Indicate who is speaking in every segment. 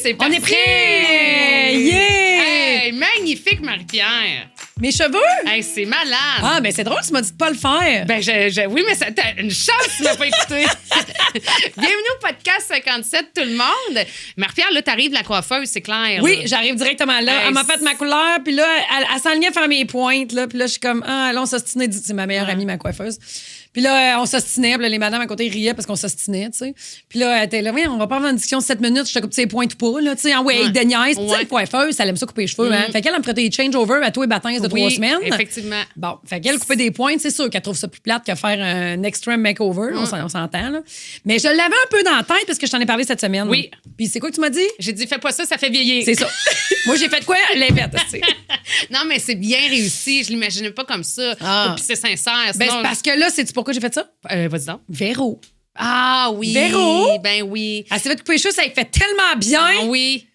Speaker 1: c'est
Speaker 2: On est
Speaker 1: parti!
Speaker 2: prêts! Yeah!
Speaker 1: Hey, magnifique, Marie-Pierre!
Speaker 2: Mes cheveux?
Speaker 1: Hey, c'est malade!
Speaker 2: Ah, ben c'est drôle, tu m'as dit de pas le faire.
Speaker 1: Ben, oui, mais t'as une chance, tu m'as pas écouté. Bienvenue au podcast 57, tout le monde. Marie-Pierre, là, t'arrives la coiffeuse, c'est clair.
Speaker 2: Oui,
Speaker 1: là.
Speaker 2: j'arrive directement là.
Speaker 1: Hey,
Speaker 2: Elle m'a fait ma couleur, puis là, elle s'enlignait à faire mes pointes, là. Puis là, je suis comme, là, on s'ostinait. C'est ma meilleure amie, ma coiffeuse. Puis là, on s'ostinait. Puis là, les madames à côté riaient parce qu'on s'ostinait, tu sais. Puis là, elle était là, oui, on va pas avoir une discussion de 7 minutes. Je te coupe ses pointes ou pas, là, tu sais. En ouais, de niaise. Tu sais, la coiffeuse, elle aime ça couper les cheveux, hein. Fait qu'elle, elle me ferait des change-over à tous les bâtons de 3 semaines.
Speaker 1: Effectivement.
Speaker 2: Bon, fait qu'elle couper des pointes, c'est sûr qu'elle trouve ça plus plate que faire un extreme makeover. On s'entend, là. Mais je l'avais un peu dans la tête parce que je t'en ai parlé cette semaine.
Speaker 1: Oui.
Speaker 2: Puis c'est quoi que tu m'as dit?
Speaker 1: J'ai dit, fais pas ça, ça fait vieillir.
Speaker 2: C'est ça. Moi, j'ai fait quoi? L'épette, tu sais.
Speaker 1: Non, mais c'est bien réussi. Je l'imaginais pas comme ça.
Speaker 2: Ah.
Speaker 1: Puis c'est sincère.
Speaker 2: Ben,
Speaker 1: Sinon,
Speaker 2: c'est parce que là, sais-tu pourquoi j'ai fait ça?
Speaker 1: vas-y donc.
Speaker 2: Véro.
Speaker 1: Ah oui.
Speaker 2: Véro?
Speaker 1: Ben oui.
Speaker 2: Elle s'est fait couper les cheveux, ça lui fait tellement bien.
Speaker 1: Ah, oui.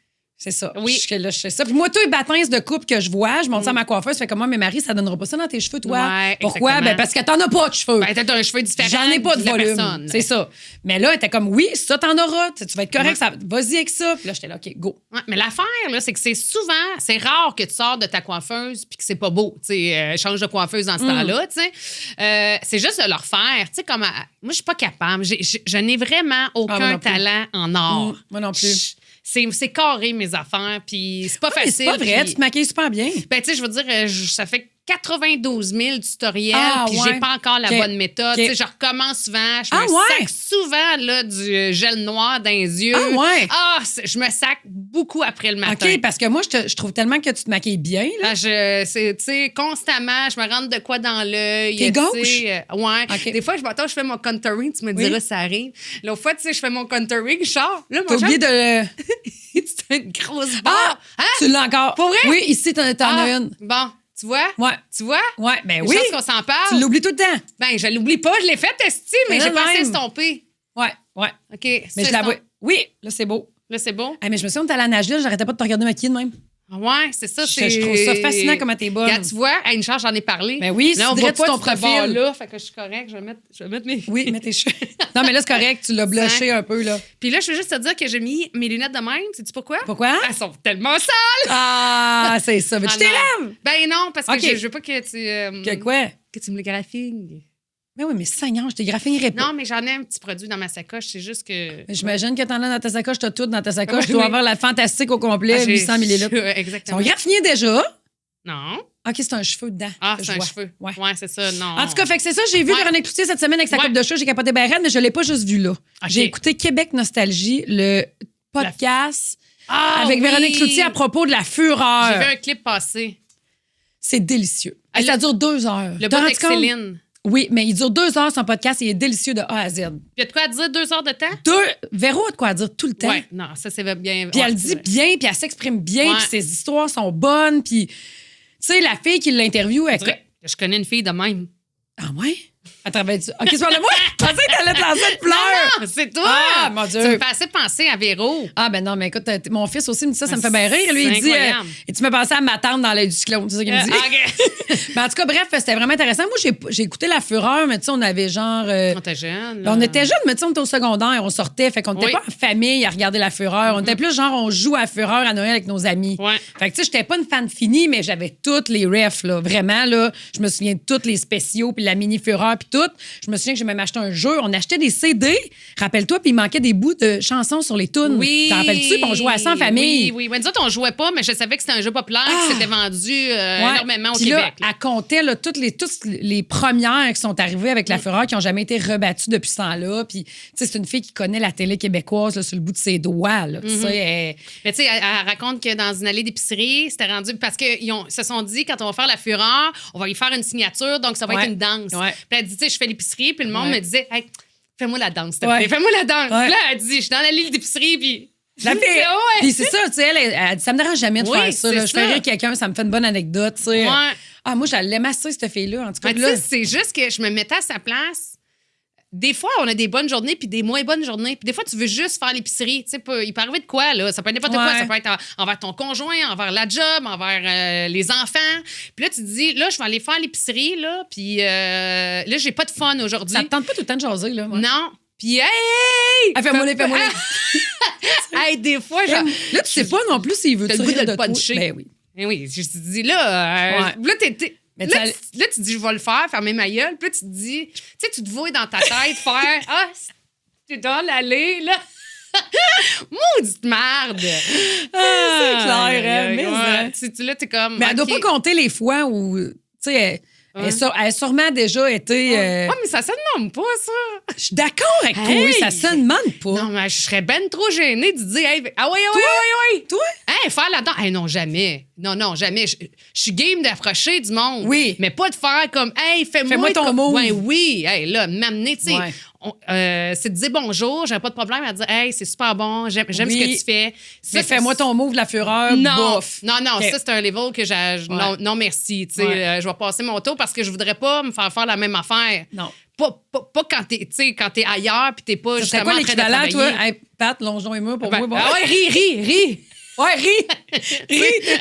Speaker 2: C'est ça.
Speaker 1: Oui.
Speaker 2: Je fais ça. Puis moi, tous les bâtons de coupe que je vois, je monte ça à ma coiffeuse. Fait comme moi, mais Marie, ça donnera pas ça dans tes cheveux, toi.
Speaker 1: Ouais,
Speaker 2: Pourquoi?
Speaker 1: exactement.
Speaker 2: Ben, parce que t'en as pas de cheveux.
Speaker 1: Ben, t'as un cheveu différent.
Speaker 2: J'en ai pas de
Speaker 1: la
Speaker 2: volume.
Speaker 1: personne.
Speaker 2: C'est ça. Mais là, elle était comme, oui, ça, t'en auras. Tu vas être correct. Vas-y avec ça. Puis là, j'étais là, OK, go.
Speaker 1: Ouais, mais l'affaire, là, c'est que c'est rare que tu sors de ta coiffeuse puis que c'est pas beau. Tu sais, change de coiffeuse dans ce temps-là, tu sais. C'est juste de le refaire. Tu sais, comme, moi, je suis pas capable. Je n'ai vraiment aucun talent en or.
Speaker 2: Moi non plus.
Speaker 1: C'est carré, mes affaires, puis c'est pas
Speaker 2: Mais
Speaker 1: facile.
Speaker 2: c'est pas vrai,
Speaker 1: puis-
Speaker 2: tu te maquilles super bien.
Speaker 1: Ben, tu sais, je veux dire, ça fait 92 000 tutoriels, puis
Speaker 2: ouais.
Speaker 1: j'ai pas encore la
Speaker 2: OK.
Speaker 1: bonne méthode.
Speaker 2: OK.
Speaker 1: Tu sais, je recommence souvent. Je
Speaker 2: Ah,
Speaker 1: me
Speaker 2: ouais.
Speaker 1: sac souvent là, du gel noir dans les yeux.
Speaker 2: Ah, ouais.
Speaker 1: Je me sac beaucoup après le matin.
Speaker 2: OK, parce que moi, je trouve tellement que tu te maquilles bien, là.
Speaker 1: Tu sais, constamment, je me rentre de quoi dans l'œil.
Speaker 2: T'es
Speaker 1: tu
Speaker 2: gauche?
Speaker 1: sais, ouais.
Speaker 2: OK.
Speaker 1: Des fois, je fais mon contouring, tu me
Speaker 2: Oui.
Speaker 1: diras, ça arrive. L'autre fois, tu sais, je fais mon contouring, je sors. Là,
Speaker 2: T'as
Speaker 1: moi,
Speaker 2: oublié de.
Speaker 1: c'est une grosse barre. Hein?
Speaker 2: Tu l'as encore.
Speaker 1: Pour vrai?
Speaker 2: Oui, ici, t'en as une.
Speaker 1: Bon, tu vois?
Speaker 2: Ouais.
Speaker 1: Tu vois?
Speaker 2: Ouais, ben
Speaker 1: Une
Speaker 2: oui.
Speaker 1: chance qu'on s'en parle.
Speaker 2: Tu l'oublies tout le temps.
Speaker 1: Ben, je l'oublie pas, je l'ai fait, esti, mais
Speaker 2: Mais
Speaker 1: j'ai
Speaker 2: là
Speaker 1: pas assez
Speaker 2: même.
Speaker 1: estompé.
Speaker 2: Ouais, ouais.
Speaker 1: OK.
Speaker 2: Mais
Speaker 1: c'est
Speaker 2: je l'avoue.
Speaker 1: estompe-
Speaker 2: Oui, là, c'est beau.
Speaker 1: Là, c'est bon?
Speaker 2: Ah, mais je me souviens, on était à la nage là, j'arrêtais pas de te regarder maquiller de même.
Speaker 1: Ouais, c'est ça.
Speaker 2: Je trouve ça fascinant comment t'es bonne.
Speaker 1: Regarde, tu vois, à une charge, j'en ai parlé.
Speaker 2: Ben oui,
Speaker 1: là, on
Speaker 2: c'est
Speaker 1: voit
Speaker 2: direct
Speaker 1: pas
Speaker 2: sur ton
Speaker 1: de ce
Speaker 2: profil.
Speaker 1: bord-là, fait que je suis correcte. Je vais mettre mes...
Speaker 2: Oui, mets tes cheveux. Non, mais là, c'est correct, tu l'as blushé un peu, là.
Speaker 1: Puis là, je veux juste te dire que j'ai mis mes lunettes de même. Sais-tu pourquoi?
Speaker 2: Pourquoi?
Speaker 1: Elles sont tellement sales!
Speaker 2: Ah, c'est ça. Mais tu
Speaker 1: Ah,
Speaker 2: t'élèves!
Speaker 1: non. Ben non, parce que
Speaker 2: OK.
Speaker 1: je veux pas que tu...
Speaker 2: Que quoi?
Speaker 1: Que tu me le graphies.
Speaker 2: Mais oui, mais Seigneur, je t'ai graffinerai pas.
Speaker 1: Non, mais j'en ai un petit produit dans ma sacoche. C'est juste que...
Speaker 2: J'imagine que t'en as dans ta sacoche, t'as tout dans ta sacoche.
Speaker 1: Oui,
Speaker 2: Tu dois
Speaker 1: oui.
Speaker 2: avoir la fantastique au complet,
Speaker 1: Ah, j'ai-
Speaker 2: 800 millilitres.
Speaker 1: Exactement.
Speaker 2: Ils sont graffinés déjà.
Speaker 1: Non.
Speaker 2: OK, c'est un cheveu dedans.
Speaker 1: Ah,
Speaker 2: que
Speaker 1: c'est
Speaker 2: je
Speaker 1: un
Speaker 2: vois.
Speaker 1: cheveu.
Speaker 2: Ouais.
Speaker 1: Ouais, c'est ça. Non.
Speaker 2: En tout cas, fait que c'est ça. J'ai vu
Speaker 1: Ouais.
Speaker 2: Véronique Cloutier cette semaine avec sa
Speaker 1: Ouais.
Speaker 2: coupe de cheveux. J'ai capoté ben raide, mais je l'ai pas juste vu là. J'ai écouté Québec Nostalgie, le podcast
Speaker 1: Ah,
Speaker 2: avec
Speaker 1: oui.
Speaker 2: Véronique Cloutier à propos de la fureur.
Speaker 1: J'ai vu un clip passer.
Speaker 2: C'est délicieux.
Speaker 1: Ah,
Speaker 2: Et ça dure 2 heures.
Speaker 1: Le
Speaker 2: T'as
Speaker 1: bout
Speaker 2: rendu compte?
Speaker 1: d'Excéline.
Speaker 2: Oui, mais il dure 2 heures son podcast et il est délicieux de A à Z.
Speaker 1: Puis y a de quoi à dire 2 heures de temps?
Speaker 2: Véro a de quoi dire tout le temps.
Speaker 1: Ouais, non, ça c'est bien.
Speaker 2: Puis
Speaker 1: ouais,
Speaker 2: elle
Speaker 1: c'est
Speaker 2: dit
Speaker 1: vrai.
Speaker 2: bien, puis elle s'exprime bien,
Speaker 1: Ouais.
Speaker 2: puis ses histoires sont bonnes, puis tu sais, la fille qui l'interview, elle...
Speaker 1: C'est vrai que je connais une fille de même.
Speaker 2: Ah ouais? Elle travaille du... OK, c'est pas le moi. Je pensais que t'allais te lancer de pleurs.
Speaker 1: Non, c'est toi!
Speaker 2: Ah, mon Dieu.
Speaker 1: Tu me fais assez penser à Véro.
Speaker 2: Ah, ben non, mais écoute, mon fils aussi me dit ça, ça me fait bien rire. Lui,
Speaker 1: C'est
Speaker 2: il dit,
Speaker 1: incroyable.
Speaker 2: et tu me pensé à ma tante dans l'œil du cyclone, c'est ça qu'il me dit.
Speaker 1: OK.
Speaker 2: Ben, en tout cas, bref, c'était vraiment intéressant. Moi, j'ai écouté La Fureur, mais tu sais, on avait genre...
Speaker 1: On était jeune.
Speaker 2: ben, on était jeunes, mais tu sais, on était au secondaire, on sortait, fait qu'on n'était
Speaker 1: Oui.
Speaker 2: pas en famille à regarder La Fureur. On était plus genre, on joue à Fureur à Noël avec nos amis.
Speaker 1: Ouais.
Speaker 2: Fait que tu sais, j'étais pas une fan finie, mais j'avais toutes les refs, là. Vraiment, là, je me souviens de tous les spéciaux, puis la mini Fureur, puis tout. Je me souviens que j'ai même acheté un jeu. On achetait des CD, rappelle-toi, puis il manquait des bouts de chansons sur les tunes.
Speaker 1: Oui.
Speaker 2: T'en rappelles-tu? Puis on jouait à ça en famille.
Speaker 1: Oui. Nous autres, on jouait pas, mais je savais que c'était un jeu populaire qui s'était vendu
Speaker 2: Ouais.
Speaker 1: énormément au
Speaker 2: Puis
Speaker 1: Québec.
Speaker 2: Là, elle comptait là, toutes les premières qui sont arrivées avec La Fureur, qui n'ont jamais été rebattues depuis ce temps-là. Puis, tu sais, c'est une fille qui connaît la télé québécoise là, sur le bout de ses doigts. Là, tu sais,
Speaker 1: Mais tu sais, elle raconte que dans une allée d'épicerie, c'était rendu... Parce qu'ils se sont dit, quand on va faire La Fureur, on va y faire une signature, donc ça va
Speaker 2: Ouais.
Speaker 1: être une danse.
Speaker 2: Ouais.
Speaker 1: Puis elle dit, tu sais, je fais l'épicerie, puis le monde
Speaker 2: Ouais.
Speaker 1: me disait, hey, fais-moi la danse, s'il te
Speaker 2: Ouais.
Speaker 1: plaît. Fais-moi la danse.
Speaker 2: Ouais.
Speaker 1: Puis là, elle dit, je suis dans l'allée d'épicerie, puis...
Speaker 2: La fille.
Speaker 1: Ouais.
Speaker 2: Puis c'est ça, tu sais, elle dit, ça me dérange jamais de
Speaker 1: Oui,
Speaker 2: faire ça.
Speaker 1: c'est
Speaker 2: Là. Je fais
Speaker 1: ça.
Speaker 2: rire quelqu'un, ça me fait une bonne anecdote, tu sais.
Speaker 1: Ouais.
Speaker 2: Ah, moi, j'allais masser cette fille-là. En tout cas,
Speaker 1: Mais tu
Speaker 2: là,
Speaker 1: sais, c'est juste que je me mettais à sa place. Des fois, on a des bonnes journées puis des moins bonnes journées. Puis des fois, tu veux juste faire l'épicerie. Tu sais, il peut arriver de quoi, là? Ça peut être n'importe quoi.
Speaker 2: Ouais.
Speaker 1: Ça peut être envers ton conjoint, envers la job, envers les enfants. Puis là, tu te dis, là, je vais aller faire l'épicerie, là. Puis là, j'ai pas de fun aujourd'hui.
Speaker 2: ça te tente pas tout le temps de jaser, là. moi.
Speaker 1: Non. Puis, hey!
Speaker 2: Ah, fais-moi-les.
Speaker 1: Hey, des fois, genre.
Speaker 2: Là, tu sais pas non plus s'il veut
Speaker 1: T'as le goût
Speaker 2: rire
Speaker 1: de le
Speaker 2: toi.
Speaker 1: puncher.
Speaker 2: Ben oui.
Speaker 1: Eh oui, je te dis là.
Speaker 2: Ouais. Mais
Speaker 1: Là, tu dis, je vais le faire, fermer ma gueule. Puis là, tu te dis, tu sais, tu te vois dans ta tête faire, tu es dans l'allée, là. Maudite merde!
Speaker 2: C'est clair, hein, mais
Speaker 1: Là, t'es comme.
Speaker 2: Mais elle doit pas compter les fois où, tu sais, elle a sûrement déjà été.
Speaker 1: Ouais, mais ça se demande pas, ça.
Speaker 2: Je suis d'accord avec toi,
Speaker 1: Hey!
Speaker 2: ça se demande pas.
Speaker 1: Non, mais je serais ben trop gênée de dire, hey,
Speaker 2: Toi?
Speaker 1: Hey, faire là-dedans. Hey, non, jamais. Non, jamais. Je suis game d'approcher du monde.
Speaker 2: Oui.
Speaker 1: Mais pas de faire comme, hey,
Speaker 2: Fais-moi ton move.
Speaker 1: Ouais, oui. Hey, là, m'amener, tu sais.
Speaker 2: Ouais.
Speaker 1: C'est de dire bonjour, j'aurais pas de problème à dire, hey, c'est super bon, j'aime ce que tu fais. Ça,
Speaker 2: Mais fais-moi ton move de la fureur,
Speaker 1: non,
Speaker 2: bof.
Speaker 1: non,
Speaker 2: Okay.
Speaker 1: ça, c'est un level que non, merci. Tu sais, je vais passer mon tour parce que je voudrais pas me faire la même affaire.
Speaker 2: Non.
Speaker 1: Pas quand t'es ailleurs puis t'es pas
Speaker 2: C'est
Speaker 1: justement
Speaker 2: quoi
Speaker 1: en train de
Speaker 2: l'équivalent,
Speaker 1: travailler.
Speaker 2: toi? Hey, Pat, longeons et moi pour
Speaker 1: Ben,
Speaker 2: moi. Bon.
Speaker 1: ah ouais, ris.
Speaker 2: Ouais, ris.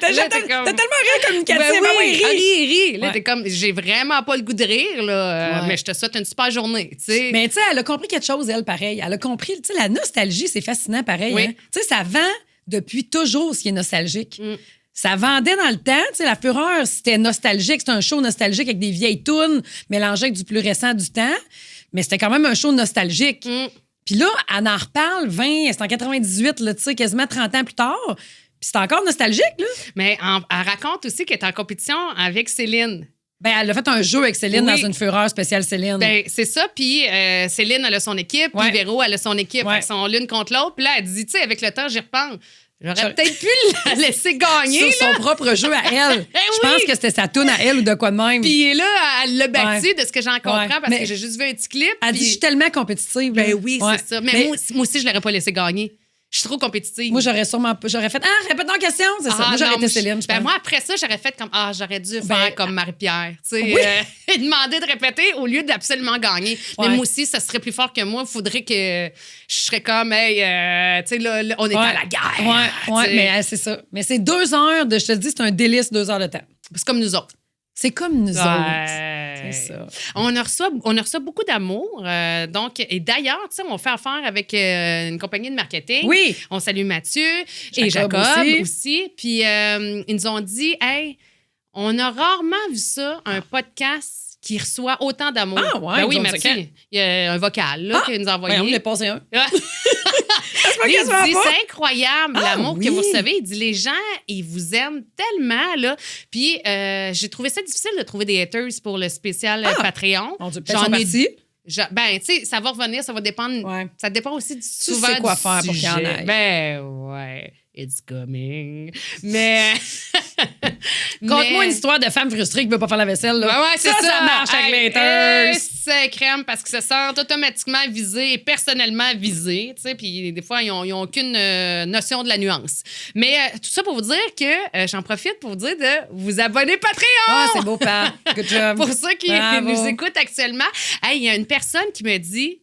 Speaker 2: T'as
Speaker 1: Là,
Speaker 2: tellement rire communicatif.
Speaker 1: Ben oui,
Speaker 2: ris.
Speaker 1: Là,
Speaker 2: Ouais.
Speaker 1: t'es comme, j'ai vraiment pas le goût de rire, là, mais je te souhaite une super journée, tu sais.
Speaker 2: Mais tu sais, elle a compris quelque chose, elle, pareil. Elle a compris, tu sais, la nostalgie, c'est fascinant, pareil.
Speaker 1: Oui.
Speaker 2: Hein? Tu sais, ça vend depuis toujours ce qui est nostalgique.
Speaker 1: Mm.
Speaker 2: Ça vendait dans le temps. Tu sais, La Fureur, c'était nostalgique. C'était un show nostalgique avec des vieilles tounes mélangées avec du plus récent du temps. Mais c'était quand même un show nostalgique. Puis là, elle en reparle c'est en 98, là, tu sais, quasiment 30 ans plus tard. Puis c'est encore nostalgique, là.
Speaker 1: Mais elle raconte aussi qu'elle est en compétition avec Céline.
Speaker 2: Ben, elle a fait un jeu avec Céline
Speaker 1: Oui.
Speaker 2: dans une Fureur spéciale Céline.
Speaker 1: Ben, c'est ça. Puis Céline, elle a son équipe.
Speaker 2: Ouais.
Speaker 1: Puis Véro, elle a son équipe.
Speaker 2: Ouais.
Speaker 1: Elles sont l'une contre l'autre. Puis là, elle dit, tu sais, avec le temps, j'y repense. J'aurais peut-être pu la laisser gagner.
Speaker 2: Sur son propre jeu à elle. Je pense que c'était sa toune à elle ou de quoi de même.
Speaker 1: Puis là, elle l'a battu de ce que j'en comprends parce
Speaker 2: Mais-
Speaker 1: que j'ai juste vu un petit clip.
Speaker 2: Elle
Speaker 1: puis-
Speaker 2: dit, je suis tellement compétitive.
Speaker 1: Ben
Speaker 2: là.
Speaker 1: oui,
Speaker 2: Ouais.
Speaker 1: c'est ça. Mais moi aussi, je l'aurais pas laissé gagner. Je suis trop compétitive.
Speaker 2: Moi, j'aurais fait, répète ton question. C'est ça. Moi, j'aurais
Speaker 1: non,
Speaker 2: été Céline, je pense.
Speaker 1: moi, après ça, j'aurais fait comme, j'aurais dû faire comme Marie-Pierre. Tu sais,
Speaker 2: Oui.
Speaker 1: et demander de répéter au lieu d'absolument gagner. Mais
Speaker 2: Ouais.
Speaker 1: moi aussi, ça serait plus fort que moi. Il faudrait que je serais comme, hey, tu sais, là, on est à la guerre.
Speaker 2: Ouais,
Speaker 1: tu sais.
Speaker 2: mais c'est ça. Mais c'est 2 heures je te le dis, c'est un délice, 2 heures de temps.
Speaker 1: C'est comme nous autres.
Speaker 2: C'est comme nous autres.
Speaker 1: Ouais.
Speaker 2: C'est ça.
Speaker 1: On a reçu beaucoup d'amour. Donc, et d'ailleurs, tu sais, on fait affaire avec une compagnie de marketing.
Speaker 2: Oui.
Speaker 1: On salue Mathieu et
Speaker 2: Jacob
Speaker 1: Jacob
Speaker 2: aussi.
Speaker 1: aussi. Puis, ils nous ont dit, hey, on a rarement vu ça, un podcast qui reçoit autant d'amour.
Speaker 2: Ah ouais,
Speaker 1: Ben oui,
Speaker 2: ils ont dit
Speaker 1: Mathieu. Il y a un vocal là, qu'il nous a envoyé.
Speaker 2: On l'a passé un.
Speaker 1: Lui, il
Speaker 2: quasiment
Speaker 1: dit,
Speaker 2: pas.
Speaker 1: c'est incroyable
Speaker 2: Ah,
Speaker 1: l'amour
Speaker 2: oui.
Speaker 1: que vous recevez. Il dit, les gens, ils vous aiment tellement, là. Puis, j'ai trouvé ça difficile de trouver des haters pour le spécial Patreon.
Speaker 2: Mon Dieu, peut-être sont partis.
Speaker 1: Ben, tu sais, ça va revenir, ça va dépendre.
Speaker 2: Ouais.
Speaker 1: Ça dépend aussi du
Speaker 2: sais
Speaker 1: souvent
Speaker 2: quoi
Speaker 1: du
Speaker 2: faire pour qu'il y en
Speaker 1: sujet.
Speaker 2: ait.
Speaker 1: Ben, ouais. It's coming. Mais.
Speaker 2: Conte-moi une histoire de femme frustrée qui ne veut pas faire la vaisselle. Là.
Speaker 1: Ouais, c'est ça.
Speaker 2: Ça marche avec les haters.
Speaker 1: C'est crème parce qu'ils se sentent automatiquement visés et personnellement visés. Tu sais, puis des fois, ils n'ont aucune notion de la nuance. Mais tout ça pour vous dire que j'en profite pour vous dire de vous abonner Patreon.
Speaker 2: Ah, c'est beau, Pat. Good job.
Speaker 1: Pour ceux qui
Speaker 2: Bravo.
Speaker 1: nous écoutent actuellement, hey, il y a une personne qui me dit